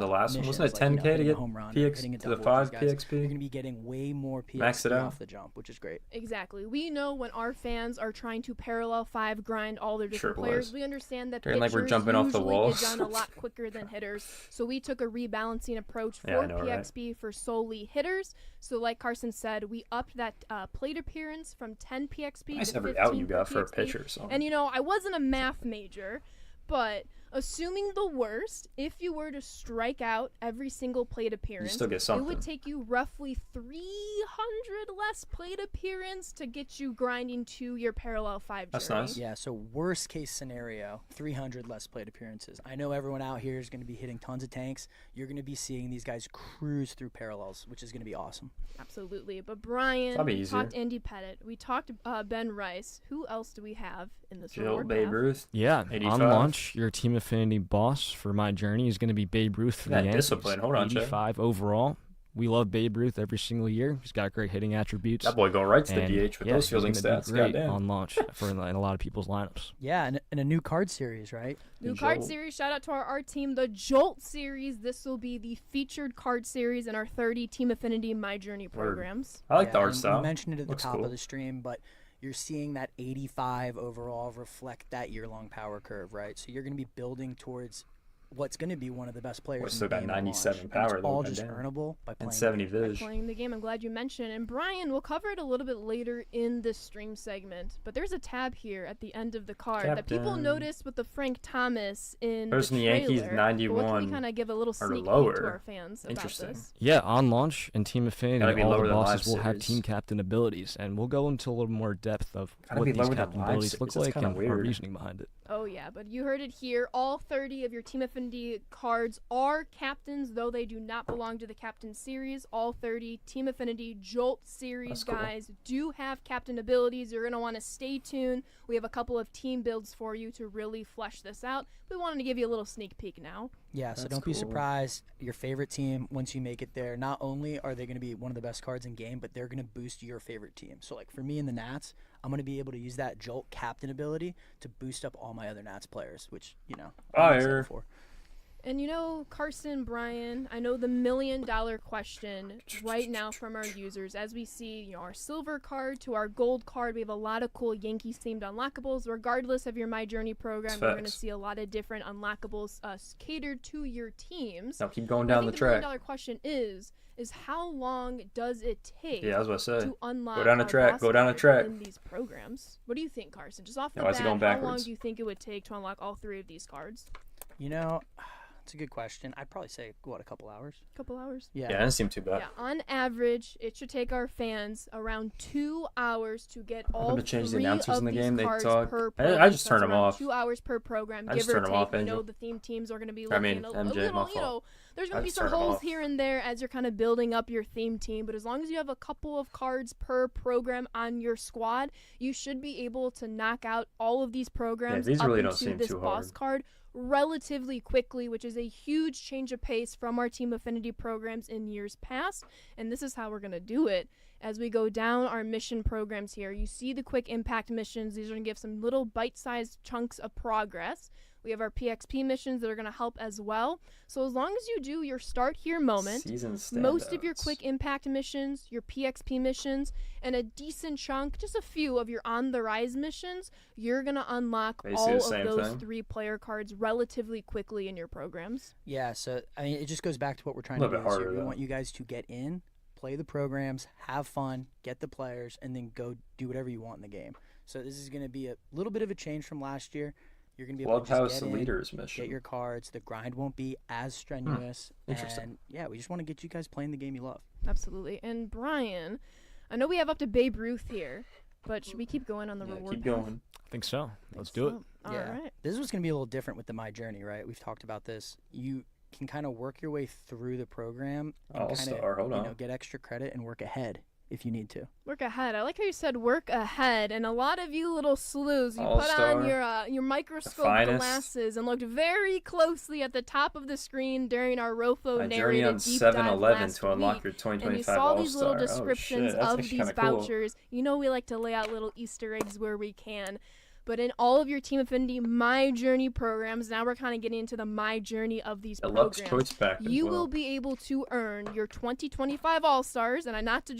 last one? missions, Wasn't it like, 10K to hitting a get home run or PX hitting a to the double with 5 these guys. You're PXP? going to be getting way more Max it PXP out. off the jump, which is great. Exactly. We know when our fans are trying to parallel 5 grind all their different Sure players, was. we understand that Feeling like we're pitchers jumping off the usually walls. get done a lot quicker than hitters. So we took a rebalancing approach for Yeah, I know, right? PXP for solely hitters. So like Carson said, we upped that plate appearance from 10 PXP Nice to every 15 out you per got for a PXP. pitcher. So. And I wasn't a math major, but assuming the worst, if you were to strike out every single plate appearance, still get it something. would take you roughly 300 less plate appearance to get you grinding to your parallel 5 That's journey. nice. Yeah, so worst case scenario, 300 less plate appearances. I know everyone out here is going to be hitting tons of tanks. You're going to be seeing these guys cruise through parallels, which is going to be awesome. Absolutely. But Brian, That'll be we easier. talked Andy Pettit. We talked Ben Rice. Who else do we have in this Jolt, reward Babe path? Ruth. Yeah, 85. on launch, your Team Affinity boss for my journey is going to be Babe Ruth for the That Yankees. discipline. Hold on, Chad. 85 overall. We love Babe Ruth every single year. He's got great hitting attributes. That boy going right to the And, DH with yeah, those he's fielding gonna be stats. great Goddamn. on launch in a lot of people's lineups. Yeah, and a new card series, right? New The card Jolt. series. Shout out to our team, the Jolt series. This will be the featured card series in our 30 Team Affinity My Journey programs. I like Yeah, the art and style. We mentioned it at the Looks top cool. of the stream, but you're seeing that 85 overall reflect that year-long power curve, right? So you're going to be building towards what's going to be one of the best players. Well, in still the got game at launch. 97 And power, It's though, all just goddamn. earnable by playing. And the 70 game. viz. Playing the game. I'm glad you mentioned. And Brian, we'll cover it a little bit later in this stream segment. But there's a tab here at the end of the card that people Captain. noticed with the Frank Thomas in There's the the Yankees trailer. 91 But what can we kind of give a little or sneak peek lower. to our fans about Interesting. this? Yeah, on launch and Team Gotta Affinity, be all lower the than bosses live will have series. team captain abilities, and we'll go into a little more depth of Gotta what be these lower than captain live abilities series. look That's like kinda and our weird. reasoning behind it. Oh, yeah, but you heard it here. All 30 of your Team Affinity cards are captains, though they do not belong to the Captain Series. All 30 Team Affinity Jolt Series That's cool. guys do have captain abilities. You're going to want to stay tuned. We have a couple of team builds for you to really flesh this out. We wanted to give you a little sneak peek now. Yeah, so That's don't be cool. surprised. Your favorite team, once you make it there, not only are they going to be one of the best cards in game, but they're going to boost your favorite team. So, like for me in the Nats, I'm going to be able to use that Jolt captain ability to boost up all my other Nats players, which, I'm excited Fire. for. And Carson, Brian, I know the $1 million question right now from our users. As we see, our silver card to our gold card, we have a lot of cool Yankees themed unlockables. Regardless of your My Journey program, It's you're going to facts. see a lot of different unlockables catered to your teams. Now keep going But I down the think the $1 track. million question is how long does it take Yeah, I was about to say. to unlock Go down the our track, boss go down the cards track. in these programs? What do you think, Carson? Just off the Yeah, why is bat, he going how long backwards? do you think it would take to unlock all 3 of these cards? It's a good question. I'd probably say, a couple hours? A couple hours? Yeah, it doesn't seem too bad. Yeah, on average, it should take our fans around 2 hours to get all to change the 3 announcers of in the these game, they cards talk. per I program. just So turn that's them around off. 2 hours per program, I give just or turn them take. off, We know Angel. the theme teams are going to be I mean, looking MJ, a little, my fault. there's I going to be just some turn 'em holes off. here and there as you're kind of building up your theme team. But as long as you have a couple of cards per program on your squad, you should be able to knock out all of these programs these up really don't into seem this too boss hard. card relatively quickly, which is a huge change of pace from our Team Affinity programs in years past. And this is how we're going to do it. As we go down our mission programs here, you see the quick impact missions. These are going to give some little bite-sized chunks of progress. We have our PXP missions that are going to help as well. So as long as you do your start here moment, Season most of your standouts. quick impact missions, your PXP missions, and a decent chunk, just a few of your on the rise missions, you're going to unlock Basically all the of same those thing. 3 player cards relatively quickly in your programs. Yeah, so, it just goes back to what we're trying A to little do bit this year. harder, We though. want you guys to get in, play the programs, have fun, get the players, and then go do whatever you want in the game. So this is going to be a little bit of a change from last year. You're going to be able to Clubhouse just get in, Leaders mission. get your cards. The grind won't be as strenuous. Interesting. And yeah, we just want to get you guys playing the game you love. Absolutely. And Brian, I know we have up to Babe Ruth here, but should we keep going on the Yeah, reward keep path? going. I think so. Let's do it. All Yeah. right. This was going to be a little different with the My Journey, right? We've talked about this. You can kind of work your way through the program and kind All-star, hold of on. get extra credit and work ahead if you need to. Work ahead. I like how you said work ahead, and a lot of you little sleuths, you put All-star. on your microscope finest. glasses and looked very closely at the top of the screen during our Rofo My journey on narrated deep dive 7-Eleven last to unlock week. your And 2025 you saw these little All-Star. descriptions That's of actually these kinda cool. vouchers. You know we like to lay out little Easter eggs where we can. But in all of your Team Affinity My Journey programs, now we're kind of getting into the My Journey of these Deluxe programs. choice pack as You well. will be able to earn your 2025 All-Stars, and not to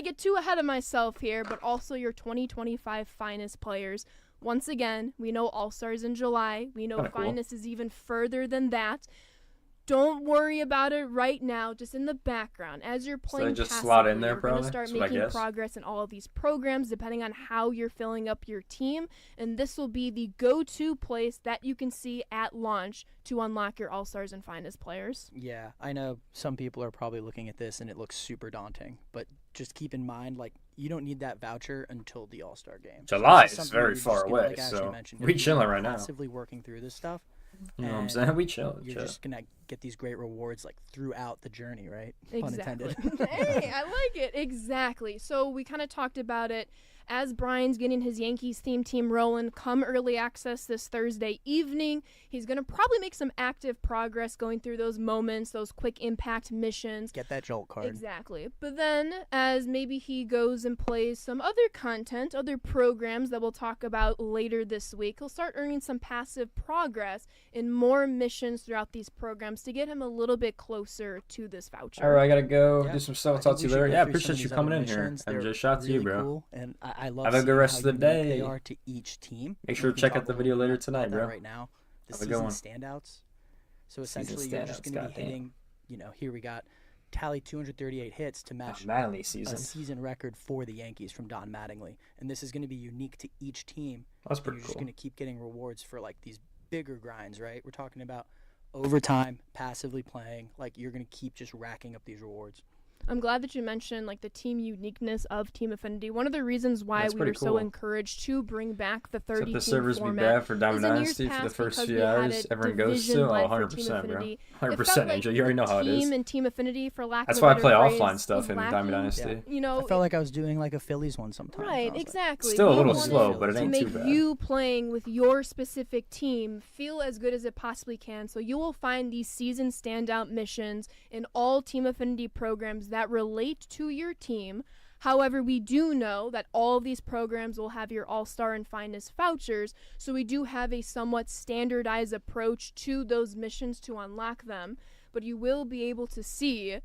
get too ahead of myself here, but also your 2025 Finest players. Once again, we know All-Stars in July. We know Kinda cool. Finest is even further than that. Don't worry about it right now, just in the background. As you're playing just passively, slot in there, you're going to probably? start That's what I making guess. progress in all of these programs depending on how you're filling up your team. And this will be the go-to place that you can see at launch to unlock your All-Stars and Finest players. Yeah, I know some people are probably looking at this and it looks super daunting, but just keep in mind, like, you don't need that voucher until the All-Star game. So July this is something very you're just far gonna, away, like Ashley so mentioned, we if you're chilling right now. Passively working through this stuff. You know what I'm and saying? We chill. You're just gonna get these great rewards like throughout the journey, right? Pun Exactly. intended. Hey, I like it. Exactly. So we kind of talked about it as Brian's getting his Yankees theme team rolling. Come early access this Thursday evening. He's going to probably make some active progress going through those moments, those quick impact missions. Get that Jolt card. Exactly. But then, as maybe he goes and plays some other content, other programs that we'll talk about later this week, he'll start earning some passive progress in more missions throughout these programs to get him a little bit closer to this voucher. All right, I gotta go Yeah, do some stuff. I I'll talk think to we you should later. go Yeah, through some appreciate of you these coming other in here. missions. And They're just shout out to you, really bro. cool, and I love Have a good seeing rest how of the unique day. they are to each team. Make sure to We can check talk out the a video little later bit tonight, about that bro. right now. The Have a good season standouts. So Season essentially, you're just standouts, going to be goddamn. hitting, here we got tally 238 hits to match Manly a season. season record for the Yankees from Don Mattingly. And this is going to be unique to each team. That's And pretty you're just cool. going to keep getting rewards for like these bigger grinds, right? We're talking about overtime, passively playing. Like you're going to keep just racking up these rewards. I'm glad that you mentioned like the team uniqueness of Team Affinity. One of the reasons why That's we were pretty so cool. encouraged to bring back the 30 Except team the servers be format bad for Diamond is in years Dynasty for the past first because few we had hours. it Everyone goes to. Oh, division-led for 100%, Team bro. Affinity. 100%, It felt like Angel. You already know how it is. Team and Team Affinity, for lack That's of a why I better play phrase, offline stuff was in Diamond lacking. Dynasty. You know, I felt like I was doing like a Phillies one sometimes. right, I was like, exactly. Still a We little wanted slow, but it to ain't make too bad. you playing with your specific team feel as good as it possibly can. So you will find these season standout missions in all Team Affinity programs that relate to your team. However, we do know that all of these programs will have your All-Star and Finest vouchers, so we do have a somewhat standardized approach to those missions to unlock them. But you will be able to see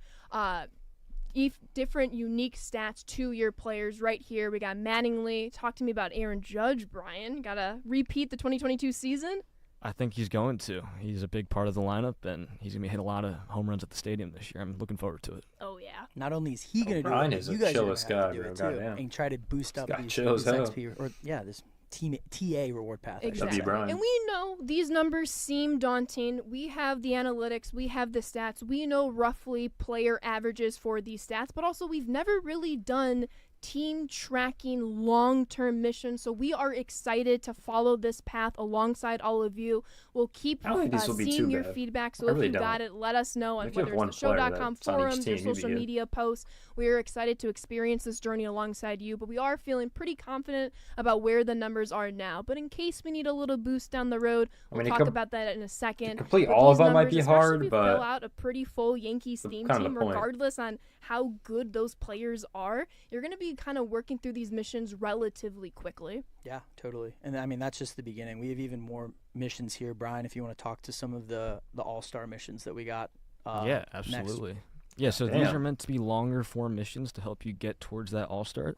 different unique stats to your players right here. We got Mattingly. Talk to me about Aaron Judge, Brian. Gotta repeat the 2022 season? I think he's going to. He's a big part of the lineup, and he's going to be hitting a lot of home runs at the stadium this year. I'm looking forward to it. Oh, yeah. not only is he going to do Brian it, is but a you guys are chill going as to have guy, to do bro. it too, Goddamn. and try to boost up This guy these chill as hell. XP or this TA reward path. I should Exactly. say. Brian. And we know these numbers seem daunting. We have the analytics, we have the stats, we know roughly player averages for these stats, but also we've never really done team tracking long-term missions, so we are excited to follow this path alongside all of you. We'll keep I don't think this will be seeing too your bad. feedback, so I if really you got don't. it, let us know on If you have whether one it's the player show.com that's on each forums or team, you'd be social good. media posts. We are excited to experience this journey alongside you, but we are feeling pretty confident about where the numbers are now. But in case we need a little boost down the road, we'll mean, talk about that in a second. complete But all of these them might numbers, be especially hard, if you but fill out a pretty full Yankees that's theme kind of team, the point. regardless on how good those players are, you're going to be kind of working through these missions relatively quickly. Yeah, totally. And I mean, that's just the beginning. We have even more missions here, Brian, if you want to talk to some of the All-Star missions that we got. Yeah, next. absolutely. Yeah, so these Damn. are meant to be longer form missions to help you get towards that All-Star.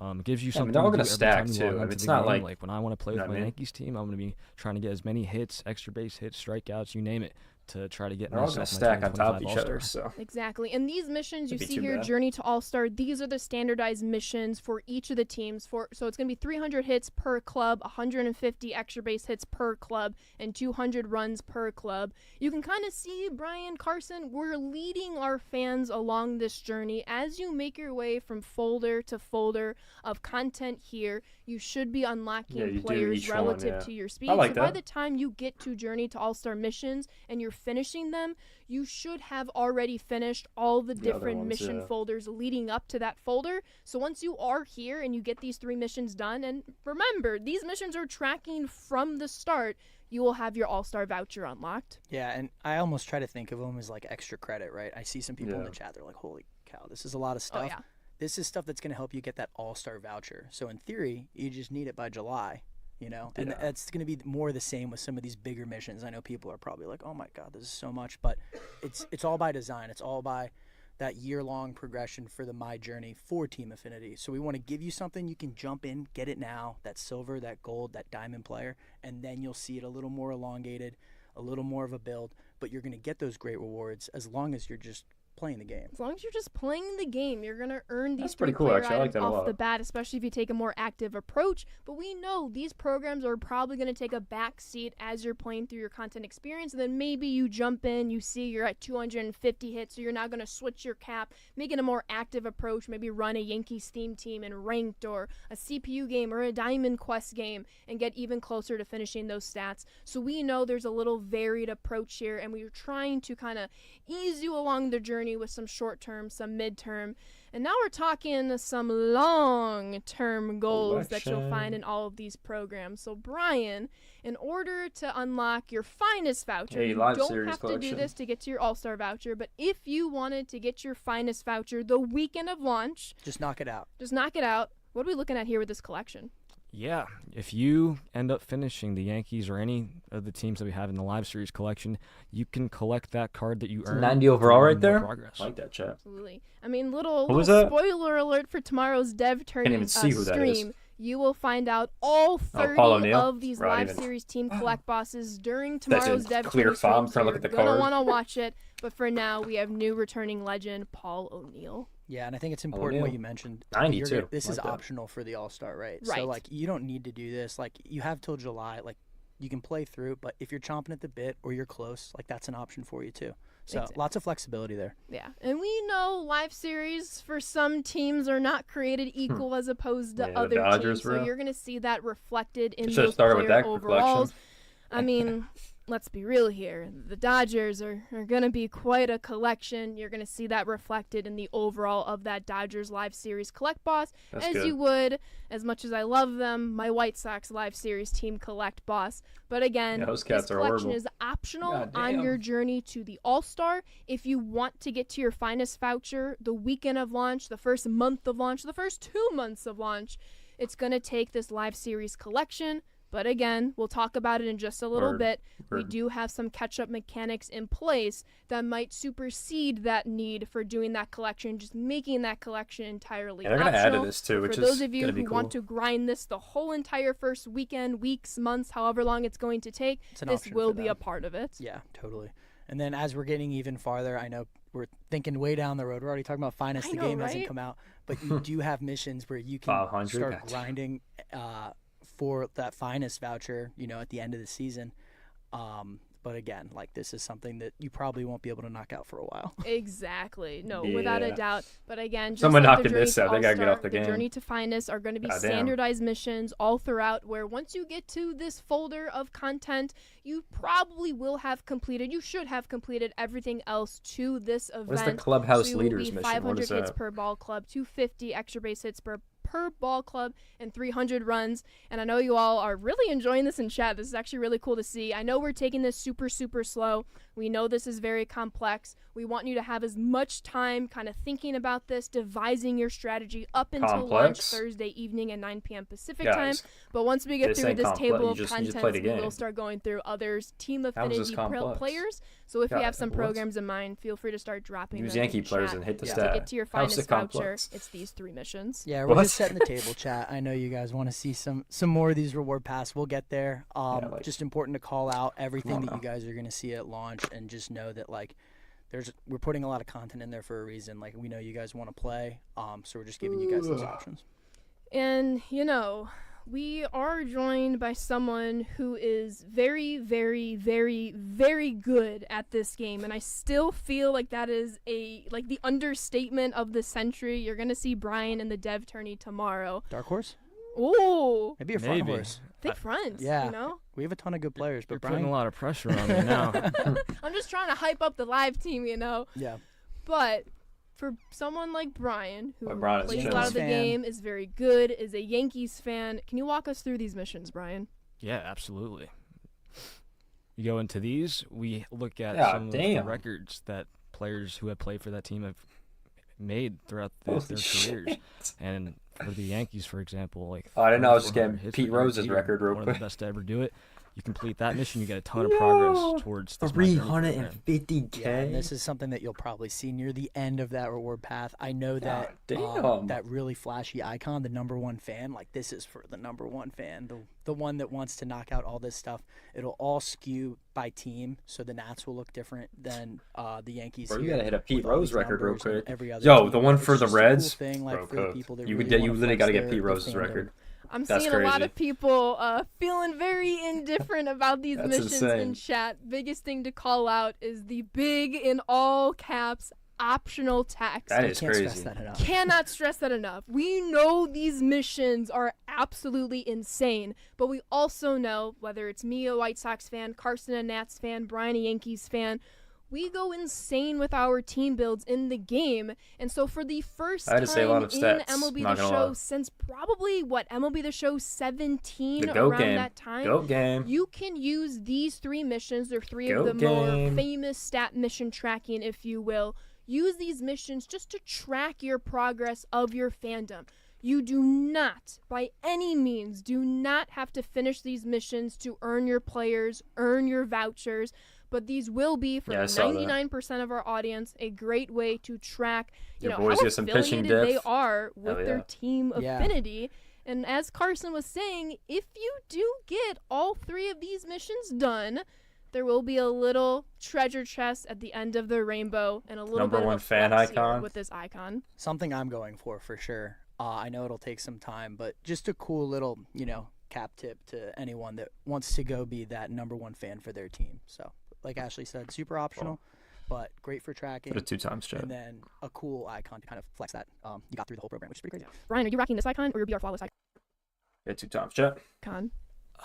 It gives you Yeah, I mean, something they're all to do gonna every stack, time you log too. onto It's the not game. like- when I want to play you know with what my I mean? Yankees team, I'm going to be trying to get as many hits, extra base hits, strikeouts, you name it, to try to get they're all gonna myself my stack on top of 2025 each other. All-Star. So Exactly. And these missions you Wouldn't be see too here, bad. Journey to All-Star, these are the standardized missions for each of the teams. So it's going to be 300 hits per club, 150 extra base hits per club, and 200 runs per club. You can kind of see, Brian Carson, we're leading our fans along this journey. As you make your way from folder to folder of content here, you should be unlocking Yeah, you do players each one, relative yeah. to your speed. I like so by that. the time you get to Journey to All-Star missions and you're finishing them, you should have already finished all the other different ones, mission yeah. folders leading up to that folder. So once you are here and you get these 3 missions done, and remember, these missions are tracking from the start, you will have your All-Star voucher unlocked. Yeah, and I almost try to think of them as like extra credit, right? I see some people in Yeah. the chat, they're like, holy cow, this is a lot of stuff. Oh, yeah. This is stuff that's going to help you get that All-Star voucher. So in theory, you just need it by July, you know? And Yeah. that's going to be more the same with some of these bigger missions. I know people are probably like, oh my God, this is so much. But it's all by design. It's all by that year-long progression for the My Journey for Team Affinity. So we want to give you something you can jump in, get it now, that silver, that gold, that diamond player, and then you'll see it a little more elongated, a little more of a build, but you're going to get those great rewards as long as you're just playing the game. As long as you're just playing the game, you're going to earn these That's pretty 3 cool, player actually. I like items that a off lot. the bat, especially if you take a more active approach. But we know these programs are probably going to take a back seat as you're playing through your content experience, and then maybe you jump in, you see you're at 250 hits, so you're now going to switch your cap, make it a more active approach, maybe run a Yankees theme team in ranked or a CPU game or a Diamond Quest game and get even closer to finishing those stats. So we know there's a little varied approach here, and we're trying to kind of ease you along the journey with some short-term, some mid-term, and now we're talking some long-term goals that you'll find in all of these programs. So Brian, in order to unlock your finest voucher, Hey, you Live don't Series have to collection. do this to get to your All-Star voucher, but if you wanted to get your finest voucher the weekend of launch, Just knock it out. just knock it out. What are we looking at here with this collection? Yeah, if you end up finishing the Yankees or any of the teams that we have in the Live Series collection, you can collect that card that you It's a earned. 90 overall through right the there. Progress. I like that, chat. Absolutely. I mean, little was little that? spoiler alert for tomorrow's Dev Tourney even see who that is. stream. You will find out all 30 Paul O'Neill? of these Right, Live even. Series team collect bosses during That's tomorrow's in Dev clear Tourney font. stream. I'm trying to look at the You're gonna card. want to watch it, but for now, we have new returning legend Paul O'Neill. Yeah, and I think it's important what O'Neill. you mentioned. 92. This Like is that. optional for the All-Star, right? Right. So, like, you don't need to do this. Like, you have till July. Like, you can play through, but if you're chomping at the bit or you're close, like, that's an option for you, too. So, Exactly. lots of flexibility there. Yeah, and we know Live Series for some teams are not created equal as opposed to Yeah, the other Dodgers, teams, so bro. you're going to see that reflected in Should've those started with player that overalls. collection. I mean, let's be real here. The Dodgers are going to be quite a collection. You're going to see that reflected in the overall of that Dodgers Live Series Collect Boss, That's as good. you would, as much as I love them, my White Sox Live Series Team Collect Boss. But again, Yeah, those this cats are collection horrible. is optional God on damn. your journey to the All-Star. If you want to get to your finest voucher the weekend of launch, the first month of launch, the first 2 months of launch, it's going to take this Live Series collection. But again, we'll talk about it in just a little Word. bit. We Word. do have some catch-up mechanics in place that might supersede that need for doing that collection, just making that collection entirely Yeah, they're gonna add to optional. this too, which For is those of you gonna be who cool. want to grind this the whole entire first weekend, weeks, months, however long it's going to take, It's an this option will for be them. a part of it. Yeah, totally. And then as we're getting even farther, I know we're thinking way down the road. We're already talking about finest. I The know, game hasn't right? come out, but you do have missions where you can 500, start gotcha. grinding for that finest voucher, you know, at the end of the season. But again, like, this is something that you probably won't be able to knock out for a while. Exactly. No, without a Yeah. doubt. But again, just Someone like knocking the journey this to out, they gotta get All-Star, off the game. journey to finest are going to be Goddamn. standardized missions all throughout, where once you get to this folder of content, you probably will have completed, you should have completed everything else to this event. What is the clubhouse So you will leaders be mission? 500 What is hits that? per ball club, 250 extra base hits per ball club, and 300 runs. And I know you all are really enjoying this in chat. This is actually really cool to see. I know we're taking this super, super slow. We know this is very complex. We want you to have as much time kind of thinking about this, devising your strategy up until lunch Complex? Thursday evening at 9 p.m. Pacific Guys, time. But once we get this through ain't this complex. table You of just play the contents, we will game. start going through others' Team How is Affinity this complex? players. So if you God, have some what? programs in mind, feel free to start dropping Use them Yankee in players chat. and hit the Yeah. To stat. get to your How's finest it voucher, complex? it's these 3 missions. Yeah, we're What? just setting the table, chat. I know you guys want to see some more of these reward pass. We'll get there. like- Just important to call out everything on that you now. guys are going to see at launch, and just know that, like, we're putting a lot of content in there for a reason. Like, we know you guys want to play, so we're just giving you guys those options. And, you know, we are joined by someone who is very, very, very, very good at this game. And I still feel like that is the understatement of the century. You're going to see Brian in the dev tourney tomorrow. Dark horse? Ooh, Maybe a front Maybe. horse. think front, Yeah. you know? We have a ton of good players, but You're Brian, putting a lot of pressure on me now. I'm just trying to hype up the live team, yeah, But for someone like Brian, who Well, Brian is plays a Yankees lot of the fan. game, is very good, is a Yankees fan, can you walk us through these missions, Brian? Yeah, absolutely. You go into these, we look at Yeah, some of the damn. records that players who have played for that team have made throughout Holy their shit. careers. And for the Yankees, for example, like Oh, I didn't know I was just 400 getting hits Pete for Derek Rose's Jeter, record real one quick. of the best to ever do it. You complete that mission, you get a ton of progress towards this My Journey program. 350K. yeah. And this is something that you'll probably see near the end of that reward path. I know that damn. that really flashy icon, the number one fan. Like this is for the number one fan, the one that wants to knock out all this stuff. It'll all skew by team, so the Nats will look different than the Yankees. Bro, you here gotta hit a Pete with all Rose these record real numbers and quick. every other Yo, team. the one It's for the just a cool Reds, thing, like, bro, for the cooked. people that You really wanna literally flex gotta get their Pete Rose's fandom. record. I'm That's seeing a lot crazy. of people feeling very indifferent about these That's missions in insane. chat. Biggest thing to call out is the big, in all caps, optional text. That is Can't stress crazy. that enough. Cannot stress that enough. We know these missions are absolutely insane, but we also know, whether it's me, a White Sox fan, Carson, a Nats fan, Brian, a Yankees fan, we go insane with our team builds in the game. And so for the first I had to say a lot time of in stats, MLB not The gonna Show lie. since probably, MLB The Show 17, The GOAT around game. that time, GOAT game. you can use these three missions. They're three of Goat the more game. famous stat mission tracking, if you will. Use these missions just to track your progress of your fandom. You do not, by any means, do not have to finish these missions to earn your players, earn your vouchers, but these will be, for Yeah, I saw that. 99% of our audience, a great way to track, Your how boys get some pitching affiliated they depth. are with Hell their yeah. team Yeah. affinity. And as Carson was saying, if you do get all three of these missions done, there will be a little treasure chest at the end of the rainbow and a little Number bit one of a fan flex here icon. with this icon. Something I'm going for sure. I know it'll take some time, but just a cool little, cap tip to anyone that wants to go be that number one fan for their team. So, like Ashley said, super optional, but great for tracking. Put it 2 times, chat. And then a cool icon to kind of flex that you got through the whole program, which is pretty crazy. Ryan, are you rocking this icon or your BR Flawless Yeah, 2 times, chat. icon?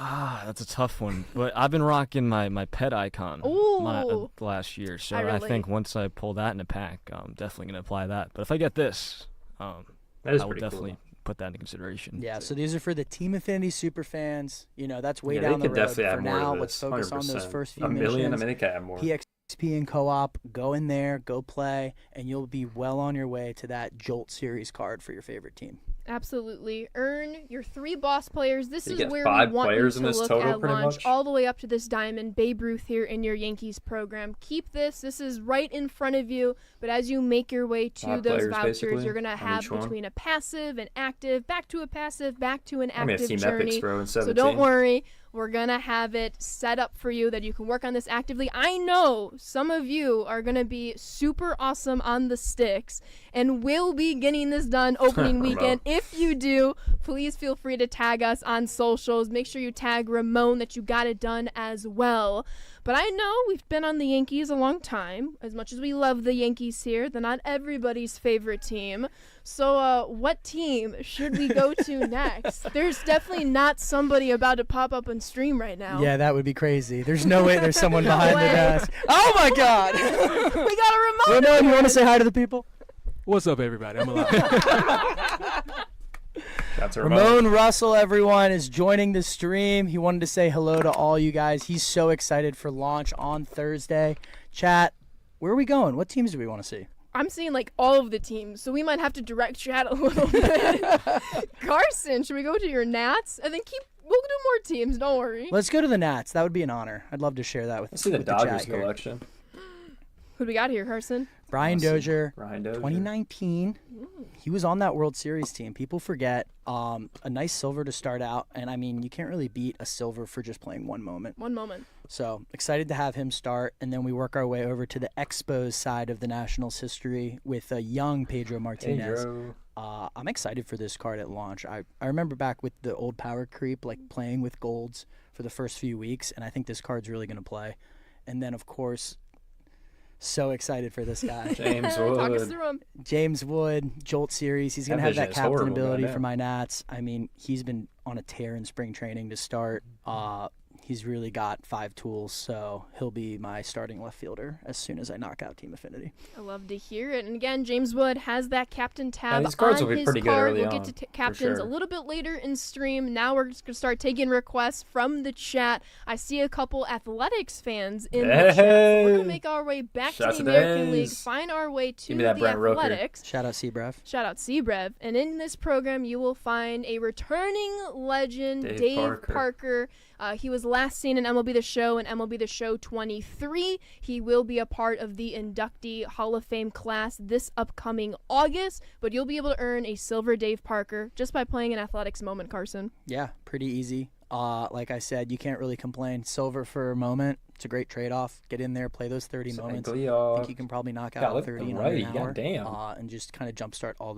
That's a tough one. But I've been rocking my pet icon Ooh. last year. So I I relate. think once I pull that in a pack, I'm definitely going to apply that. But if I get this, That I is will pretty definitely cool. put that into consideration. Yeah, so these are for the Team Affinity super fans. That's way Yeah, down they the could road. definitely For add more now, to let's this. focus on those 100%. first few A million. missions. I mean, they could add more. PXP and co-op, go in there, go play, and you'll be well on your way to that Jolt series card for your favorite team. Absolutely. Earn your 3 boss players. This You is get where 5 we want you players to in this look total, at pretty launch, much? all the way up to this diamond, Babe Ruth here in your Yankees program. Keep this. This is right in front of you, but as you make your way to 5 those players, vouchers, basically, you're going to on have each one. between a passive and active, back to a passive, back to an I mean, active Team journey. Epics, bro, in So 17. don't worry. We're going to have it set up for you that you can work on this actively. I know some of you are going to be super awesome on the sticks and will be getting this done opening weekend. If you do, please feel free to tag us on socials. Make sure you tag Ramon that you got it done as well. But I know we've been on the Yankees a long time. As much as we love the Yankees here, they're not everybody's favorite team. So what team should we go to next? There's definitely not somebody about to pop up on stream right now. Yeah, that would be crazy. There's no way there's someone behind way. the desk. Oh my God! We got a Ramon. Ramon, you want to say hi to the people? What's up, everybody? I'm alive. That's Ramon. Ramon Russell, everyone, is joining the stream. He wanted to say hello to all you guys. He's so excited for launch on Thursday. Chat, where are we going? What teams do we want to see? I'm seeing like all of the teams, so we might have to direct chat a little bit. Carson, should we go to your Nats? And then we'll do more teams, don't worry. Let's go to the Nats. That would be an honor. I'd love to share that with, Let's see the with Dodgers chat here. collection. Who do we got here, Carson? Brian Awesome. Dozier, Ryan Dozier. 2019. He was on that World Series team. People forget. A nice silver to start out. And, I mean, you can't really beat a silver for just playing one moment. One moment. So excited to have him start. And then we work our way over to the Expos side of the Nationals history with a young Pedro Martinez. Pedro. I'm excited for this card at launch. I remember back with the old power creep, like playing with golds for the first few weeks. And I think this card's really going to play. And then, of course, so excited for this guy. James Talk us Wood. through him. James Wood, Jolt series. He's going to That have that vision is captain horrible, ability goddamn. for my Nats. I mean, he's been on a tear in spring training to start. He's really got 5 tools, so he'll be my starting left fielder as soon as I knock out Team Affinity. I love to hear it. And again, James Wood has that captain tab his cards on will be his pretty good card. early We'll on, get to for captains a sure. little bit later in stream. Now we're just going to start taking requests from the chat. I see a couple athletics fans in the chat. So we're going to make our way back Shout to to the American League, Days. find our way to Give me that the Brent Roker. athletics. Shout out Seabrev. Shout out Seabrev. And in this program, you will find a returning legend, Dave Parker. He was last seen in MLB The Show and MLB The Show 23. He will be a part of the inductee Hall of Fame class this upcoming August, but you'll be able to earn a silver Dave Parker just by playing an athletics moment, Carson. Yeah, pretty easy. Like I said, you can't really complain. Silver for a moment. It's a great trade-off. Get in there, play those 30 moments. I think you can probably knock out 30 in under an hour. And just kind of jumpstart all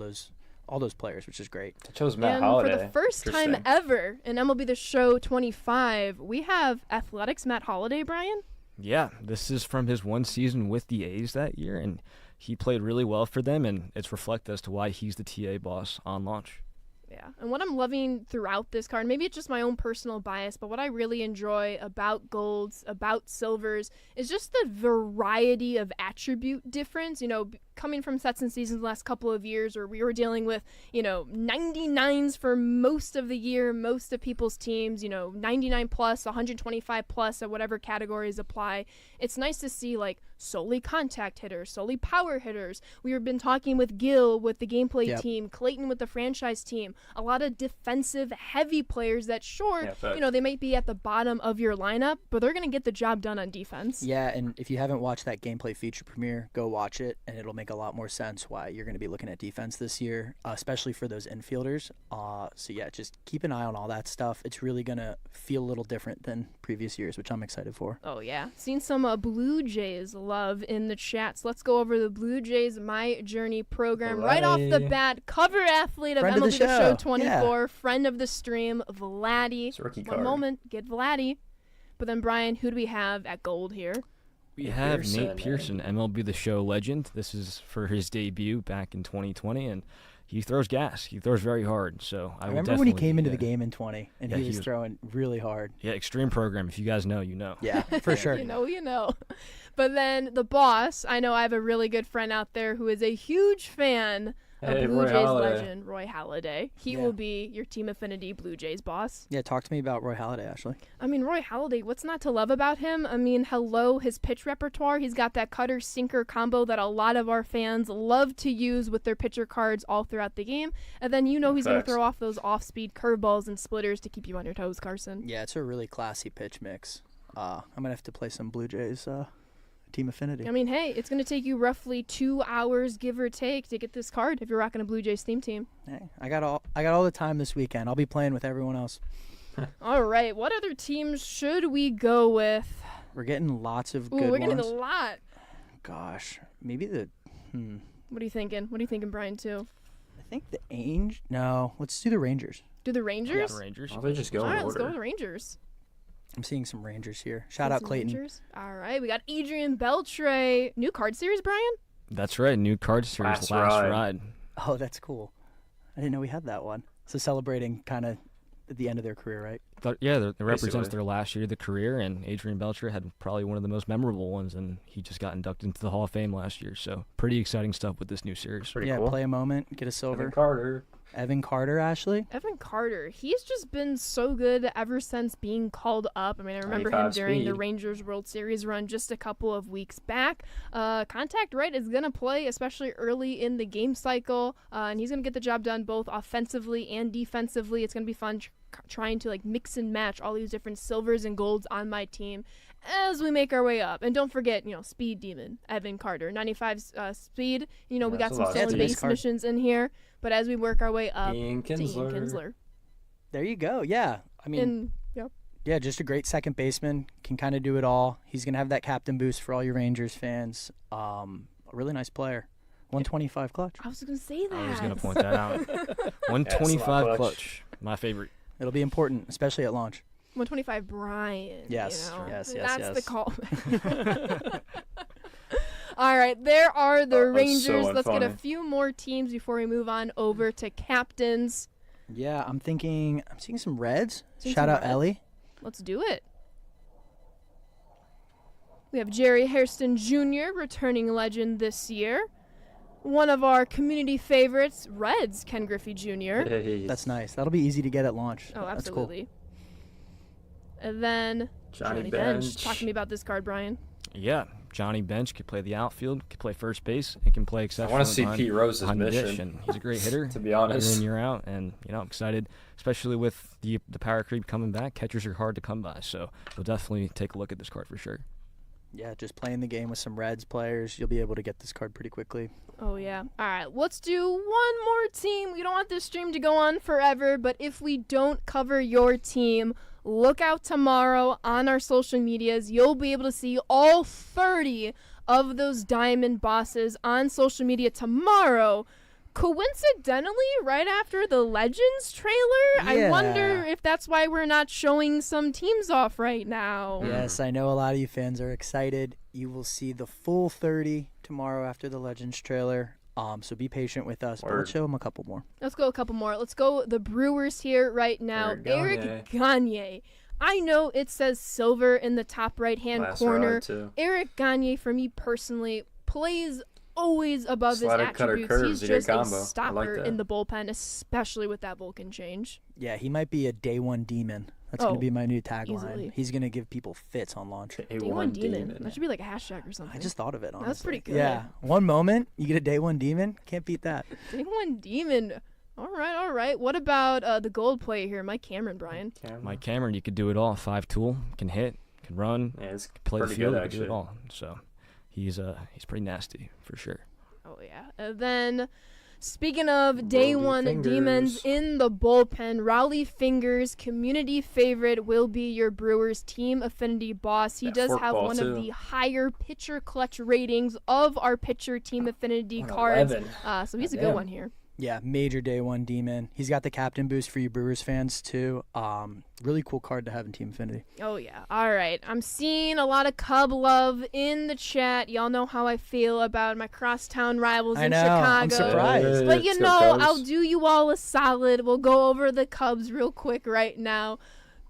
those players, which is great. I chose Matt And Holliday. for the first time ever in MLB The Show 25, we have athletics Matt Holliday, Brian. Yeah, this is from his one season with the A's that year, and he played really well for them, and it's reflected as to why he's the TA boss on launch. Yeah, and what I'm loving throughout this card, maybe it's just my own personal bias, but what I really enjoy about golds, about silvers, is just the variety of attribute difference. You know, coming from sets and seasons the last couple of years where we were dealing with, 99s for most of the year, most of people's teams, 99 plus, 125 plus, or whatever categories apply. It's nice to see, like, solely contact hitters, solely power hitters. We've been talking with Gil with the gameplay team, Clayton with the franchise team, a lot of defensive heavy players that they might be at the bottom of your lineup, but they're going to get the job done on defense. Yeah, and if you haven't watched that gameplay feature premiere, go watch it, and it'll make a lot more sense why you're going to be looking at defense this year, especially for those infielders. So yeah, just keep an eye on all that stuff. It's really going to feel a little different than previous years, which I'm excited for. Oh yeah, seen some Blue Jays love in the chats. Let's go over the Blue Jays My Journey program right off the bat. Cover athlete of Friend MLB of The the Show show. 24, friend of the stream, Vladdy. It's a rookie One card. moment, get Vladdy. But then Brian, who do we have at gold here? We have Nate Pearson, MLB The Show legend. This is for his debut back in 2020, and he throws gas. He throws very hard. So I remember when he came into the game in 20, and he was throwing really hard. Yeah, extreme program. If you guys know, you know. Yeah, for sure. You know. But then the boss, I know I have a really good friend out there who is a huge fan of Blue Jays legend, Roy Halladay. He will be your Team Affinity Blue Jays boss. Yeah, talk to me about Roy Halladay, Ashley. I mean, Roy Halladay, what's not to love about him? I mean, hello, his pitch repertoire. He's got that cutter-sinker combo that a lot of our fans love to use with their pitcher cards all throughout the game. And then he's going to throw off those off-speed curveballs and splitters to keep you on your toes, Carson. Yeah, it's a really classy pitch mix. I'm going to have to play some Blue Jays Team Affinity. I mean, hey, it's going to take you roughly 2 hours, give or take, to get this card if you're rocking a Blue Jays theme team. Hey, I got all the time this weekend. I'll be playing with everyone else. All right, what other teams should we go with? We're getting lots of good ones. We're getting a lot. Gosh, maybe the. What are you thinking? What are you thinking, Brian? Too. I think the Angels. No, let's do the Rangers. Do the Rangers? Yeah, Rangers. Oh, they just go All in right, let's order. go with the Rangers. I'm seeing some Rangers here. Shout out Clayton. Rangers. All right, we got Adrian Beltre. New card series, Brian? That's right. New card series, Last Ride. Oh, that's cool. I didn't know we had that one. So celebrating kind of at the end of their career, right? It represents their last year of the career, and Adrian Beltre had probably one of the most memorable ones, and he just got inducted into the Hall of Fame last year. So pretty exciting stuff with this new series. Pretty cool. Play a moment, get a silver. Evan Carter, Ashley. Evan Carter. He's just been so good ever since being called up. I mean, I remember him during the Rangers World Series run just a couple of weeks back. Contact Right is going to play, especially early in the game cycle, and he's going to get the job done both offensively and defensively. It's going to be fun trying to mix and match all these different silvers and golds on my team as we make our way up. And don't forget, Speed Demon, Evan Carter, 95 speed. We got some stolen base missions in here. But as we work our way up to Ian Kinsler. There you go. Yeah. I mean, yeah, just a great second baseman. Can kind of do it all. He's going to have that captain boost for all your Rangers fans. A really nice player. 125 clutch. I was going to say that. I was going to point that out. 125 clutch. My favorite. It'll be important, especially at launch. 125 Brian. Yes. Yes. That's the call. All right, there are the Rangers. Let's get a few more teams before we move on over to captains. Yeah, I'm seeing some Reds. Shout out Ellie. Let's do it. We have Jerry Hairston Jr., returning legend this year. One of our community favorites, Reds, Ken Griffey Jr. That's nice. That'll be easy to get at launch. Oh, That's cool. absolutely. And then Johnny Bench. Bench. Talk to me about this card, Brian. Yeah, Johnny Bench could play the outfield, could play first base, and can play I exceptional. want to see Pete Rose's behind the dish, mission. and he's a great hitter. To be honest. Year in, year out, and I'm excited, especially with the power creep coming back. Catchers are hard to come by, so we'll definitely take a look at this card for sure. Yeah, just playing the game with some Reds players, you'll be able to get this card pretty quickly. Oh, yeah. All right, let's do one more team. We don't want this stream to go on forever, but if we don't cover your team, look out tomorrow on our social medias. You'll be able to see all 30 of those Diamond Bosses on social media tomorrow. Coincidentally, right after the Legends trailer, I wonder if that's why we're not showing some teams off right now. Yes, I know a lot of you fans are excited. You will see the full 30 tomorrow after the Legends trailer. So be patient with us. But let's show them a couple more. Let's go a couple more. Let's go the Brewers here right now. Eric Gagne. I know it says silver in the top right-hand corner. Eric Gagne, for me personally, plays always above Slider, his cutter, attributes. curves, He's you get just a combo. I stopper like that. in the bullpen, especially with that Vulcan change. Yeah, he might be a day one demon. That's going to be my new tagline. Easily. He's going to give people fits on launch. Day one demon. That should be like a hashtag or something. I just thought of it, honestly. That's pretty good. Yeah, one moment, you get a day one demon. Can't beat that. Day one demon. All right. What about the gold player here, Mike Cameron, Brian? Mike Cameron, you could do it all. 5-tool, can hit, can run, Yeah, it's play the pretty field, good, can do it actually. all. So he's pretty nasty for sure. Oh, yeah. And then, speaking of day Rowdy one Fingers. demons in the bullpen, Rowley Fingers, community favorite, will be your Brewers team affinity boss. He That does fork have ball, one too. of the higher pitcher clutch ratings of our pitcher team affinity cards. 11. So he's a good Goddamn. one here. Yeah, major day one demon. He's got the captain boost for you Brewers fans, too. Really cool card to have in Team Affinity. Oh, yeah. All right. I'm seeing a lot of Cub love in the chat. Y'all know how I feel about my crosstown rivals in Chicago. I'm surprised. But you Let's go know, Cubs. I'll do you all a solid. We'll go over the Cubs real quick right now.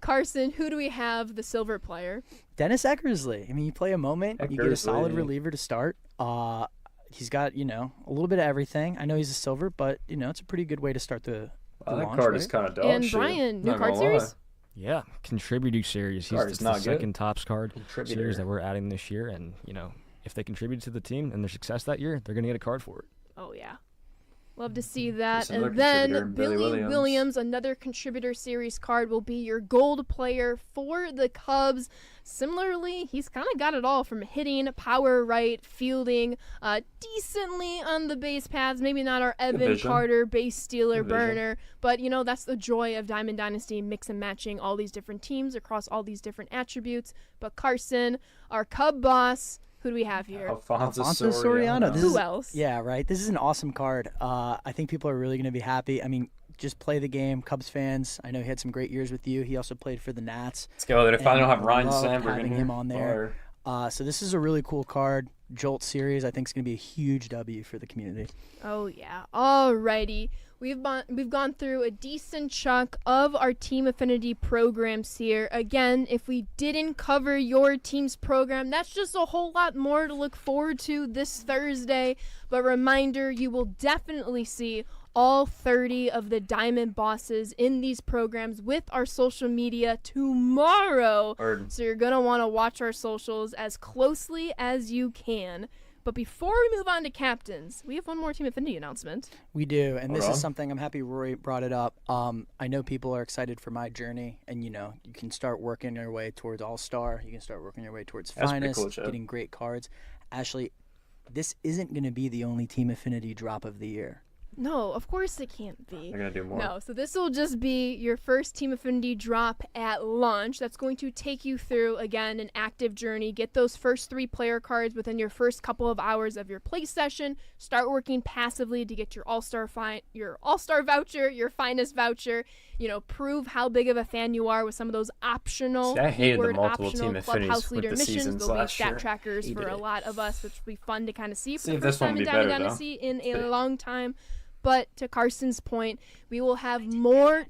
Carson, who do we have, the silver player? Dennis Eckersley. I mean, you play a moment, you get a solid Eckersley. reliever to start. He's got, a little bit of everything. I know he's a silver, but, it's a pretty good way to start the That launch, card right? is kind of dog And shit. Brian, new Not card gonna lie. series? Yeah, contributing series. He's Card is the not good. second tops card Contributor. series that we're adding this year, and if they contribute to the team and their success that year, they're gonna get a card for it. Oh, yeah. Love to see that. Just another And then contributor, Billy Billy Williams. Williams, another contributor series card, will be your gold player for the Cubs. Similarly, he's kind of got it all from hitting, power right, fielding, decently on the base paths. Maybe not our Evan vision. Carter base stealer Good vision. burner, but that's the joy of Diamond Dynasty, mix and matching all these different teams across all these different attributes. But Carson, our Cub boss, who do we have here? Alfonso Soriano. This Who is- else? Yeah, right. This is an awesome card. I think people are really going to be happy. I mean, just play the game, Cubs fans. I know he had some great years with you. He also played for the Nats. Let's go. If I And don't have Ryan loved Sandberg in having here, him on there. So this is a really cool card. Jolt series, I think, is going to be a huge W for the community. Oh yeah. Alrighty. We've gone through a decent chunk of our team affinity programs here. Again, if we didn't cover your team's program, that's just a whole lot more to look forward to this Thursday. But reminder, you will definitely see all 30 of the Diamond Bosses in these programs with our social media tomorrow. Word. So you're going to want to watch our socials as closely as you can. But before we move on to captains, we have one more Team Affinity announcement. We do, and this Hold is on. something I'm happy Roy brought it up. I know people are excited for my journey, and you can start working your way towards All-Star. You can start working your way towards That's pretty Finest, cool, Chad. getting great cards. Ashley, this isn't going to be the only Team Affinity drop of the year. No, of course it can't be. They're gonna do more. No, so this will just be your first Team Affinity drop at launch. That's going to take you through, again, an active journey. Get those first 3 player cards within your first couple of hours of your play session. Start working passively to get your All-Star voucher, your Finest voucher. Prove how big of a fan you are with some of those optional, See, I hated the keyword multiple optional team affinities clubhouse with leader the missions. seasons There'll be last stat year. trackers for Hated a it. lot of us, which will be fun to kind of see for See the if this first one time will in be Diamond better, though. Dynasty in a long time. But to Carson's point, we will have more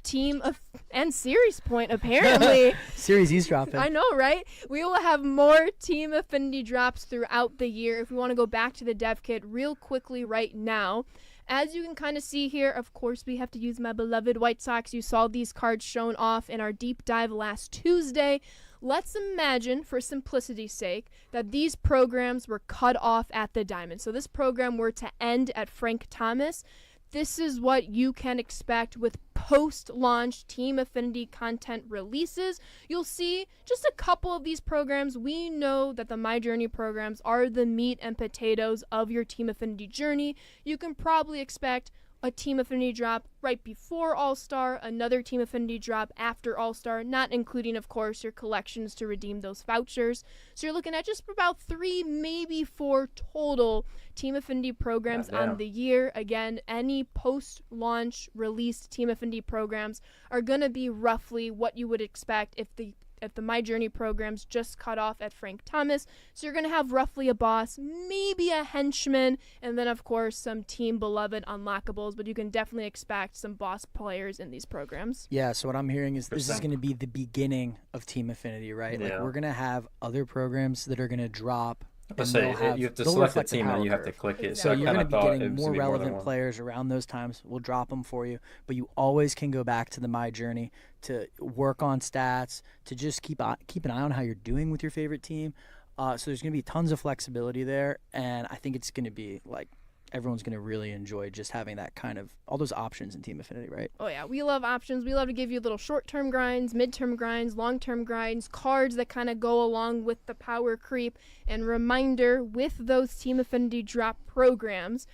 and Siri's point, apparently. Series eavesdropping. I know, right? We will have more Team Affinity drops throughout the year. If we want to go back to the dev kit real quickly right now, as you can kind of see here, of course, we have to use my beloved White Sox. You saw these cards shown off in our deep dive last Tuesday. Let's imagine, for simplicity's sake, that these programs were cut off at the diamond. So this program were to end at Frank Thomas. This is what you can expect with post-launch Team Affinity content releases. You'll see just a couple of these programs. We know that the My Journey programs are the meat and potatoes of your Team Affinity journey. You can probably expect a Team Affinity drop right before All-Star, another Team Affinity drop after All-Star, not including, of course, your collections to redeem those vouchers. So you're looking at just about 3, maybe 4 total Team Affinity programs on the year. Again, any post-launch released Team Affinity programs are going to be roughly what you would expect if the My Journey programs just cut off at Frank Thomas. So you're going to have roughly a boss, maybe a henchman, and then, of course, some team beloved unlockables, but you can definitely expect some boss players in these programs. Yeah, so what I'm hearing is this is going to be the beginning of Team Affinity, right? Yeah. Like, we're going to have other programs that are going to drop. You have to select a team and you have to click it. So So you're I going kind to of be thought it getting was more gonna be more than relevant one. players around those times. We'll drop them for you, but you always can go back to the My Journey to work on stats, to just keep an eye on how you're doing with your favorite team. So there's going to be tons of flexibility there, and I think it's going to be like everyone's going to really enjoy just having that kind of all those options in Team Affinity, right? Oh, yeah. We love options. We love to give you little short-term grinds, mid-term grinds, long-term grinds, cards that kind of go along with the power creep. And reminder, with those Team Affinity drop programs,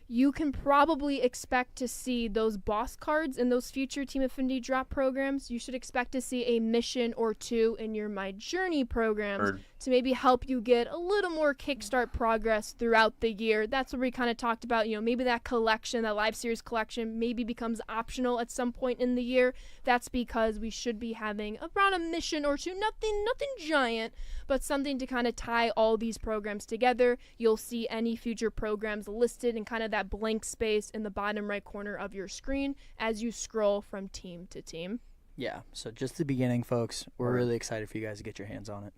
you can probably expect to see those boss cards in those future Team Affinity drop programs. You should expect to see a mission or 2 in your My Journey programs to maybe help you get a little more kickstart progress throughout the year. That's what we kind of talked about. Maybe that collection, that live series collection, maybe becomes optional at some point in the year. That's because we should be having around a mission or 2, nothing giant, but something to kind of tie all these programs together. You'll see any future programs listed in kind of that blank space in the bottom right corner of your screen as you scroll from team to team. Yeah, so just the beginning, folks. We're really excited for you guys to get your hands on it.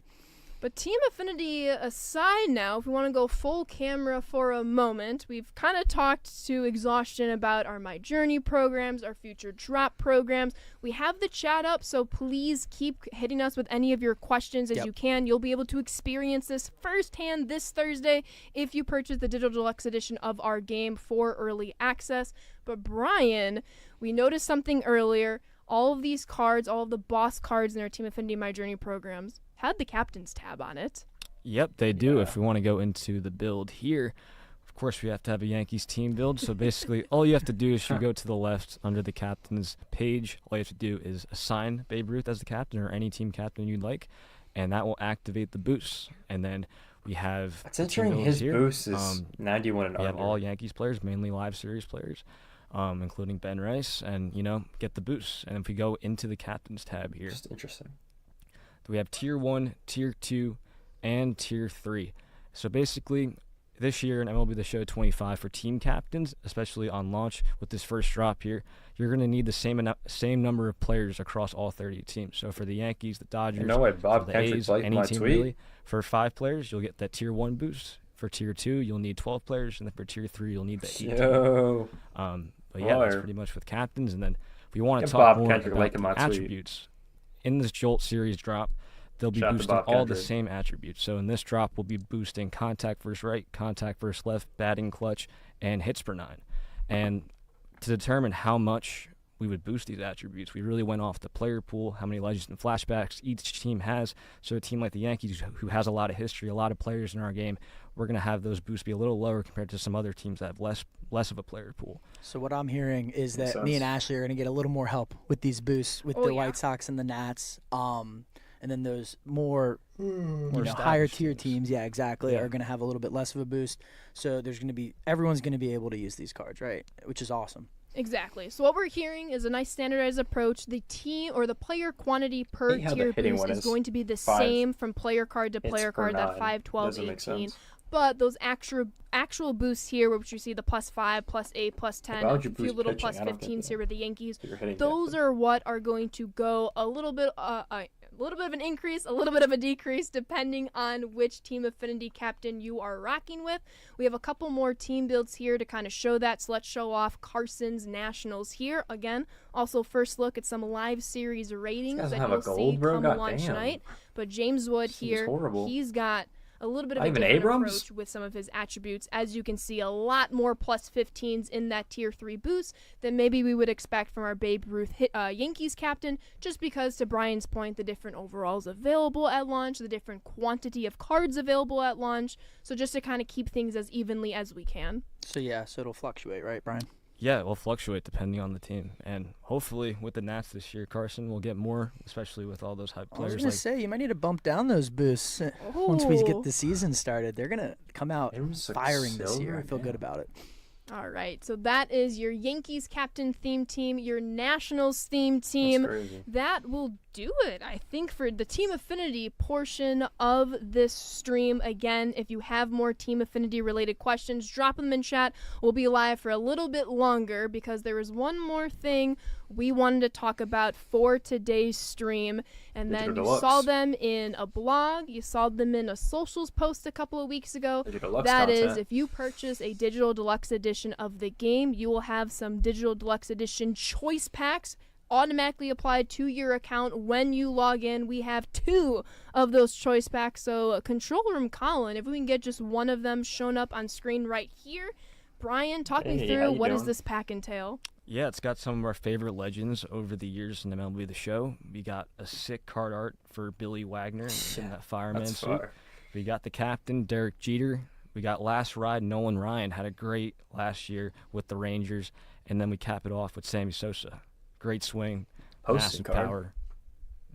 But Team Affinity aside now, if we want to go full camera for a moment, we've kind of talked to exhaustion about our My Journey programs, our future drop programs. We have the chat up, so please keep hitting us with any of your questions as you can. You'll be able to experience this firsthand this Thursday if you purchase the Digital Deluxe edition of our game for early access. But Brian, we noticed something earlier. All of these cards, all of the boss cards in our Team Affinity My Journey programs had the captain's tab on it. Yep, they do. If we want to go into the build here, of course we have to have a Yankees team build. So basically all you have to do is you go to the left under the captain's page. All you have to do is assign Babe Ruth as the captain or any team captain you'd like, and that will activate the boosts. And then we have It's interesting his here. boost is 91 and We have under. all Yankees players, mainly live series players, including Ben Rice, and get the boosts. And if we go into the captain's tab here, Just interesting. we have Tier 1, Tier 2, and Tier 3. So basically, this year in MLB The Show 25 for team captains, especially on launch with this first drop here, you're going to need the same number of players across all 30 teams. So for the Yankees, the Dodgers, Bob for the Kendrick A's, liked any my team tweet. really, for 5 players, you'll get that Tier 1 boost. For Tier 2, you'll need 12 players, and then for Tier 3, you'll need that 18. Yo. But yeah, that's Fire. pretty much with captains. And then if we want Get to talk Bob more Kendrick about liking my the tweet. attributes, in this Jolt series drop, they'll be Shout out to boosting Bob all the Kendrick. same attributes. So in this drop, we'll be boosting contact versus right, contact versus left, batting clutch, and hits per 9. And to determine how much we would boost these attributes, we really went off the player pool, how many legends and flashbacks each team has. So a team like the Yankees, who has a lot of history, a lot of players in our game, we're going to have those boosts be a little lower compared to some other teams that have less of a player pool. So what I'm hearing is Makes that me and sense. Ashley are going to get a little more help with these boosts with Oh, the yeah. White Sox and the Nats. And then those more higher established tier teams. teams, yeah, exactly, Yeah. are going to have a little bit less of a boost. So everyone's going to be able to use these cards, right? Which is awesome. Exactly. So what we're hearing is a nice standardized approach. The team or the player quantity per Hey, how the tier hitting boost one is is going to be the 5 same from player card to hits player per card, that 9. 5, 12, Doesn't make 18. sense. But those actual boosts here, which you see the +5, +8, +10, Why would you a few boost little pitching? I don't get +15s that. here with the Yankees, You're hitting those are what are going to go a little bit of an increase, a little bit of a decrease, depending on which team affinity captain you are rocking with. We have a couple more team builds here to kind of show that, so let's show off Carson's Nationals here. Again, also first look at some live series ratings doesn't that have a you'll gold, see bro? come God launch damn. night. But James Wood Seems here, horrible. he's got a little bit of Not a even different Abrams? approach with some of his attributes. As you can see, a lot more +15s in that Tier 3 boost than maybe we would expect from our Babe Ruth Yankees captain, just because, to Brian's point, the different overalls available at launch, the different quantity of cards available at launch, so just to kind of keep things as evenly as we can. So it'll fluctuate, right, Brian? Yeah, it will fluctuate depending on the team. And hopefully with the Nats this year, Carson will get more, especially with all those hype I was players. gonna say you might need to bump down those boosts once we get the season started. They're gonna come out Abrams is like firing this year. silver, I feel good damn. about it. All right, so that is your Yankees captain theme team, your Nationals theme That's team. crazy. That will do it, I think, for the Team Affinity portion of this stream. Again, if you have more Team Affinity related questions, drop them in chat. We'll be live for a little bit longer because there is one more thing we wanted to talk about for today's stream. And Digital then you Deluxe. saw them in a blog, you saw them in a socials post a couple of weeks ago. Digital Deluxe That is, content. if you purchase a Digital Deluxe Edition of the game, you will have some Digital Deluxe Edition choice packs automatically applied to your account when you log in. We have 2 of those choice packs, so Control Room Colin, if we can get just one of them shown up on screen right here. Brian, talk me Hey, through, how you what does doing? this pack entail? Yeah, it's got some of our favorite legends over the years in MLB The Show. We got a sick card art for Billy Wagner in that fireman That's suit. fire. We got the captain, Derek Jeter. We got last ride, Nolan Ryan had a great last year with the Rangers. And then we cap it off with Sammy Sosa. Great swing, Posting massive card. power.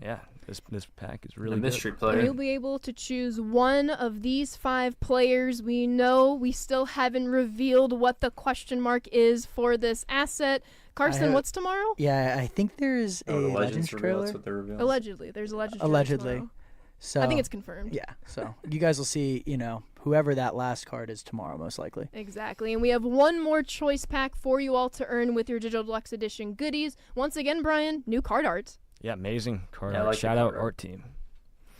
Yeah, this pack is really The good. mystery And player. you'll be able to choose one of these 5 players. We know we still haven't revealed what the question mark is for this asset. Carson, have- what's tomorrow? Yeah, I think there's Oh, the a Legends Legends reveal, trailer. that's what they're revealing. Allegedly. There's a Legends trailer Allegedly. tomorrow. So I think it's confirmed. yeah. So you guys will see, whoever that last card is tomorrow, most likely. Exactly. And we have one more choice pack for you all to earn with your Digital Deluxe Edition goodies. Once again, Brian, new card art. Yeah, amazing card Yeah, I art. like the Shout out card art. art team.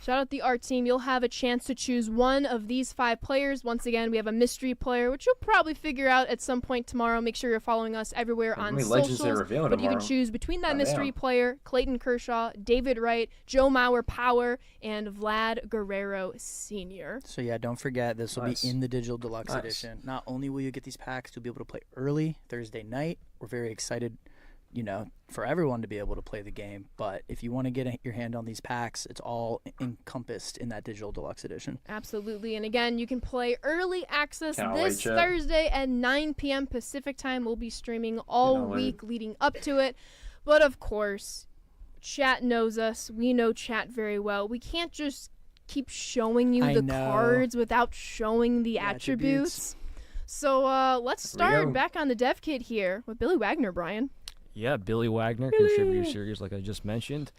Shout out the art team. You'll have a chance to choose one of these 5 players. Once again, we have a mystery player, which you'll probably figure out at some point tomorrow. Make sure you're following us everywhere How on many legends they socials. revealing But you can tomorrow? choose between that Oh, mystery damn. player, Clayton Kershaw, David Wright, Joe Mauer Power, and Vlad Guerrero Sr. So yeah, don't forget this will Nice. be in the Digital Deluxe Nice. Edition. Not only will you get these packs, you'll be able to play early Thursday night. We're very excited, for everyone to be able to play the game. But if you want to get your hand on these packs, it's all encompassed in that Digital Deluxe Edition. Absolutely. And again, you can play early access Cannot this wait, chat. Thursday at 9 p.m. Pacific time. We'll be streaming all Cannot wait. week leading up to it. But of course, chat knows us. We know chat very well. We can't just keep showing you I the know. cards without showing the attributes. So let's Here we start go. back on the dev kit here with Billy Wagner, Brian. Yeah, Billy Wagner, contributor series, like I just mentioned.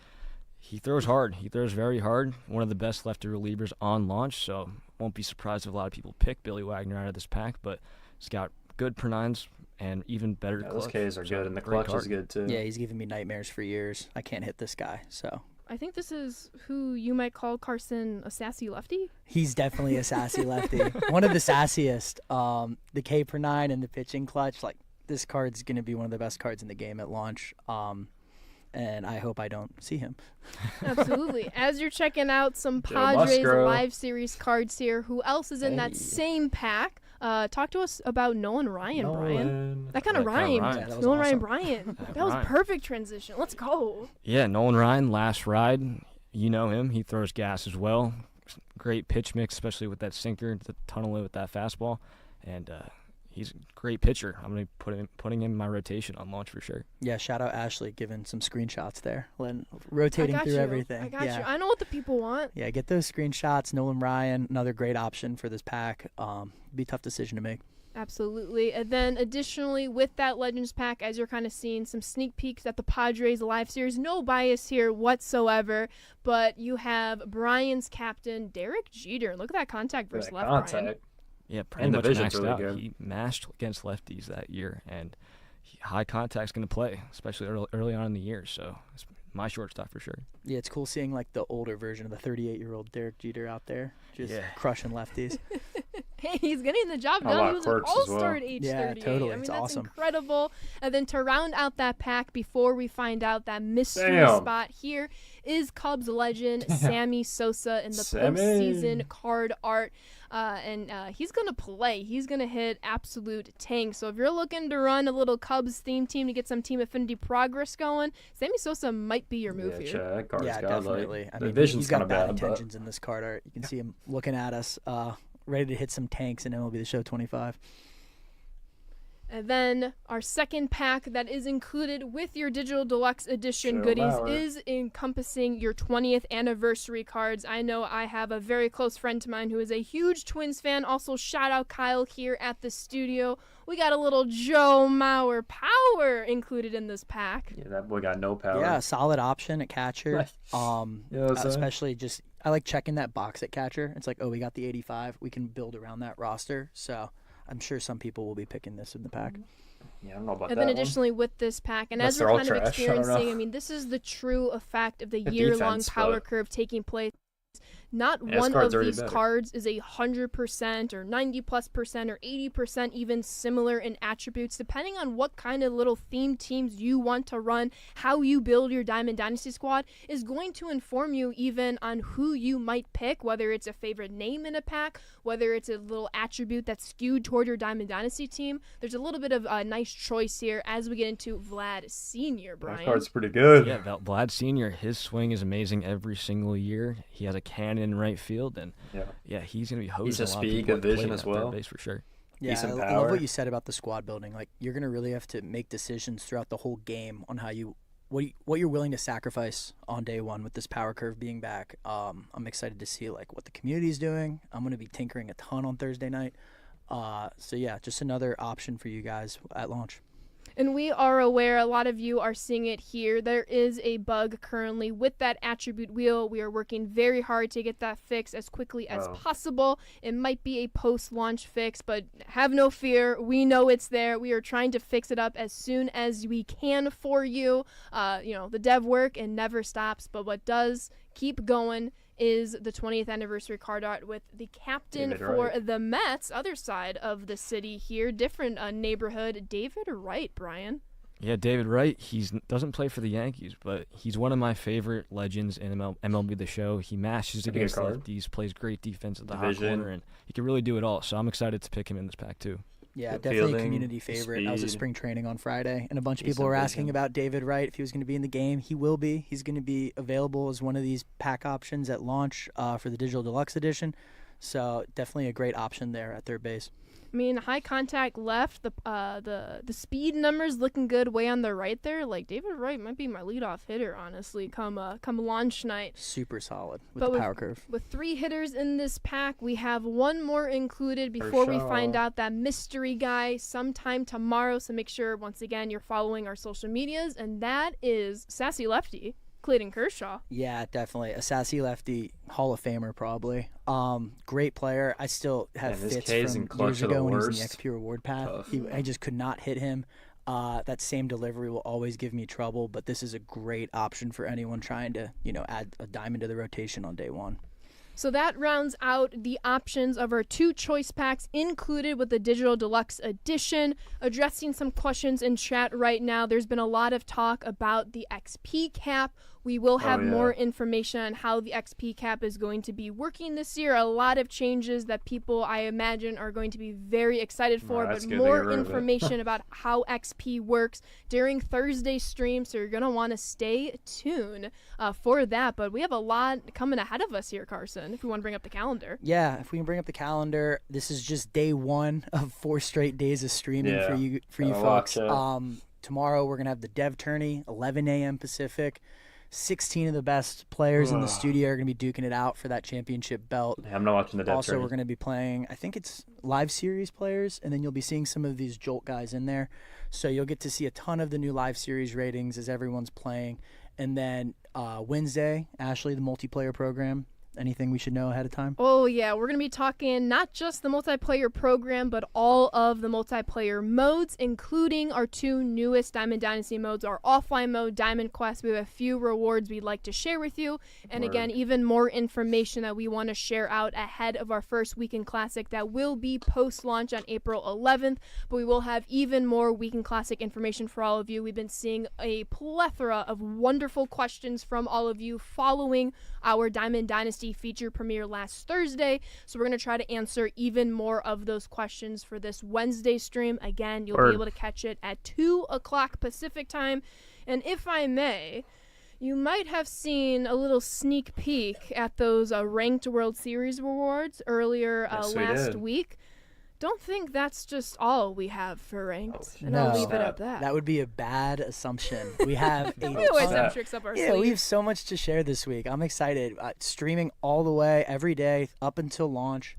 He throws hard. He throws very hard. One of the best lefty relievers on launch, so won't be surprised if a lot of people pick Billy Wagner out of this pack, but he's got good per-nines and even better Yeah, those clutch. Ks are So, good, and the great clutch is card. good too. Yeah, he's given me nightmares for years. I can't hit this guy, so I think this is who you might call Carson a sassy lefty. he's definitely a sassy lefty. One of the sassiest. The K per 9 and the pitching clutch. Like, this card's gonna be one of the best cards in the game at launch. And I hope I don't see him. Absolutely. As you're checking out some Joe Padres Musgrove. live series cards here, who else is in that Hey. same pack? Talk to us about Nolan Ryan, Brian. Nolan. That kind of That kinda rhymed. rhymed. Yeah, that was Nolan Ryan awesome. Bryant. That That was rhymed. perfect transition. Let's go. Yeah, Nolan Ryan, last ride. You know him. He throws gas as well. Great pitch mix, especially with that sinker, to tunnel it with that fastball. And he's a great pitcher. I'm going to putting him in my rotation on launch for sure. Yeah, shout out Ashley giving some screenshots there, I rotating got through you. everything. I got yeah. you. I know what the people want. Yeah, get those screenshots. Nolan Ryan, another great option for this pack. Be a tough decision to make. Absolutely. And then additionally, with that Legends pack, as you're kind of seeing some sneak peeks at the Padres live series, no bias here whatsoever, but you have Brian's captain, Derek Jeter. Look at that contact Look at versus that left, contact. Brian. Yeah, pretty And the much vision's maxed really out. good. He mashed against lefties that year, and high contact's going to play, especially early on in the year. So it's my shortstop for sure. Yeah, it's cool seeing like the older version of the 38-year-old Derek Jeter out there, just Yeah. crushing lefties. Hey, he's getting the job A done. lot He of was an quirks as all-star well. at age Yeah, 38. totally. I mean, It's that's awesome. incredible. And then to round out that pack, before we find out that mystery Damn. spot here, is Cubs legend Sammy Sosa in the Sammy. postseason card art. And he's going to play. He's going to hit absolute tank. So if you're looking to run a little Cubs theme team to get some team affinity progress going, Sammy Sosa might be your move Yeah, here. check. That card's Yeah, got, definitely. Like, I the mean, vision's he's got kind of bad bad, but intentions in this card art. You can see him looking at us, ready to hit some tanks in MLB The Show 25. And then our second pack that is included with your digital deluxe edition Joe goodies Mauer. is encompassing your 20th anniversary cards. I know I have a very close friend of mine who is a huge Twins fan. Also, shout out Kyle here at the studio. We got a little Joe Mauer power included in this pack. yeah, that boy got no power. Yeah, solid option at catcher. You know what I'm saying? Especially just I like checking that box at catcher. It's like, oh, we got the 85. We can build around that roster. So I'm sure some people will be picking this in the pack. Yeah, I don't know about And that then one. additionally with this pack, and Unless as they're we're all kind of trash, I don't know. experiencing, I mean, this is the true effect of the The year-long defense, power but- curve taking place. Not Yeah, this one card's of already these better. cards is 100% or 90+% or 80% even similar in attributes, depending on what kind of little theme teams you want to run. How you build your Diamond Dynasty squad is going to inform you even on who you might pick, whether it's a favorite name in a pack, whether it's a little attribute that's skewed toward your Diamond Dynasty team. There's a little bit of a nice choice here as we get into Vlad Sr., That Brian. card's pretty good. Yeah, Vlad Sr., his swing is amazing every single year. He has a cannon in right field, and Yeah. he's going to be hosing He's a a lot of speed, people at good the vision plate as at third well. base for sure. Yeah, Decent I love power. what you said about the squad building. Like, you're going to really have to make decisions throughout the whole game on how what you're willing to sacrifice on day one with this power curve being back. I'm excited to see like what the community's doing. I'm going to be tinkering a ton on Thursday night. So yeah, just another option for you guys at launch. And we are aware, a lot of you are seeing it here. There is a bug currently with that attribute wheel. We are working very hard to get that fixed as quickly as possible. It might be a post-launch fix, but have no fear. We know it's there. We are trying to fix it up as soon as we can for you. The dev work and never stops, but what does keep going is the 20th anniversary card art with the captain David for Wright. the Mets, other side of the city here, different neighborhood, David Wright, Brian. Yeah, David Wright, he doesn't play for the Yankees, but he's one of my favorite legends in MLB The Show. He mashes Pretty good against card. lefties, plays great defense at the hot Division. corner, and he can really do it all. So I'm excited to pick him in this pack too. Yeah, Good definitely a fielding, community favorite. I was at speed. spring training on Friday, and a bunch of Decent people were asking vision. about David Wright, if he was going to be in the game. He will be. He's going to be available as one of these pack options at launch for the Digital Deluxe Edition. So definitely a great option there at third base. I mean, high contact left, the speed numbers looking good way on the right there. Like, David Wright might be my leadoff hitter, honestly, come launch night. Super solid with But the power curve. With 3 hitters in this pack, we have one more included before we find Kershaw. out that mystery guy sometime tomorrow. So make sure, once again, you're following our social medias, and that is Sassy Lefty, Clayton Kershaw. Yeah, definitely. A sassy lefty, Hall of Famer probably. Great player. I still have Man, his fits Ks from and clutch years are the ago when he was in the worst. X Pure Award path. Tough. I just could not hit him. That same delivery will always give me trouble, but this is a great option for anyone trying to, add a diamond to the rotation on day one. So that rounds out the options of our 2 choice packs included with the Digital Deluxe Edition. Addressing some questions in chat right now. There's been a lot of talk about the XP cap. We will have more information on how the XP cap is going to be working this year. A lot of changes that people, I imagine, are going to be very excited for, that's but good to more get rid of it. information about how XP works during Thursday's stream, so you're going to want to stay tuned for that. But we have a lot coming ahead of us here, Carson, if we want to bring up the calendar. Yeah, if we can bring up the calendar, this is just day one of 4 straight days of streaming for you Gotta folks. watch Tomorrow we're gonna have the Dev Tourney, 11 a.m. Pacific. 16 of the best players in the studio are gonna be duking it out for that championship belt. Yeah, I'm not watching the depth Also, tourney. we're going to be playing, I think it's live series players, and then you'll be seeing some of these Jolt guys in there. So you'll get to see a ton of the new live series ratings as everyone's playing. And then Wednesday, Ashley, the multiplayer program, Anything we should know ahead of time? Oh, yeah. We're going to be talking not just the multiplayer program, but all of the multiplayer modes, including our 2 newest Diamond Dynasty modes, our offline mode, Diamond Quest. We have a few rewards we'd like to share with you. And again, even more information that we want to share out ahead of our first Weekend Classic that will be post-launch on April 11th. But we will have even more Weekend Classic information for all of you. We've been seeing a plethora of wonderful questions from all of you following our Diamond Dynasty feature premiere last Thursday, so we're going to try to answer even more of those questions for this Wednesday stream. Again, you'll be able to catch it at 2 o'clock Pacific time, and if I may, you might have seen a little sneak peek at those ranked World Series rewards earlier last week. Don't think that's just all we have for ranked, and I'll leave it at that. That would be a bad assumption. We have we always have tricks up our sleeve. Yeah, we have so much to share this week. I'm excited. Streaming all the way, every day, up until launch,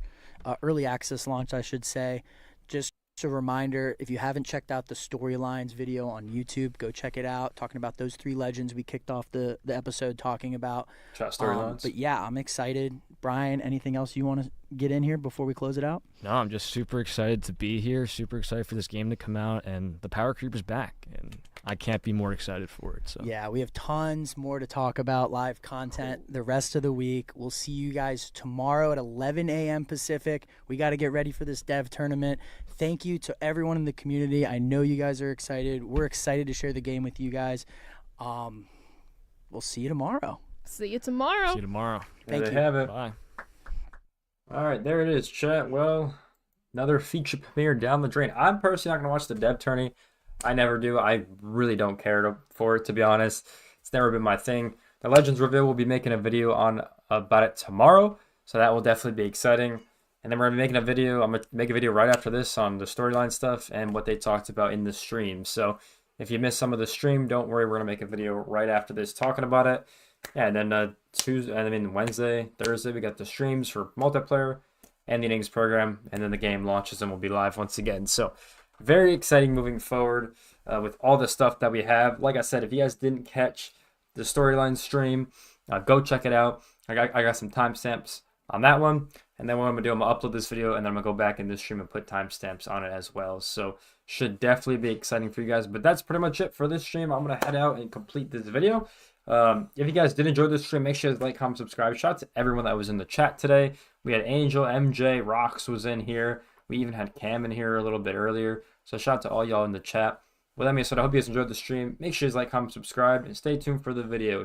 early access launch, I should say. Just a reminder, if you haven't checked out the Storylines video on YouTube, go check it out. Talking about those 3 legends we kicked off the episode talking about. Chat Storylines. But yeah, I'm excited. Brian, anything else you want to get in here before we close it out? No, I'm just super excited to be here, super excited for this game to come out, and the Power Creep is back, and I can't be more excited for it. So yeah, we have tons more to talk about, live content the rest of the week. We'll see you guys tomorrow at 11 a.m. Pacific. We got to get ready for this dev tournament. Thank you to everyone in the community. I know you guys are excited. We're excited to share the game with you guys. We'll see you tomorrow. See you tomorrow. See you tomorrow. Thank you. Have it. Bye. All right, there it is, chat. Well, another feature premiere down the drain. I'm personally not going to watch the dev tourney. I never do. I really don't care for it, to be honest. It's never been my thing. The Legends reveal, we'll be making a video about it tomorrow, so that will definitely be exciting. And then we're going to be making a video. I'm going to make a video right after this on the storyline stuff and what they talked about in the stream. So if you missed some of the stream, don't worry. We're going to make a video right after this talking about it. Yeah, and then Wednesday, Thursday, we got the streams for multiplayer and the innings program, and then the game launches and we'll be live once again. So very exciting moving forward with all the stuff that we have. Like I said, if you guys didn't catch the storyline stream, go check it out. I got some timestamps on that one, and then what I'm gonna do, I'm gonna upload this video, and then I'm gonna go back in this stream and put timestamps on it as well. So should definitely be exciting for you guys. But that's pretty much it for this stream. I'm gonna head out and complete this video. If you guys did enjoy this stream, make sure to like, comment, subscribe. Shout out to everyone that was in the chat today. We had Angel, MJ, Rox was in here. We even had Cam in here a little bit earlier. So shout out to all y'all in the chat. With that being said, I hope you guys enjoyed the stream. Make sure to like, comment, subscribe, and stay tuned for the video.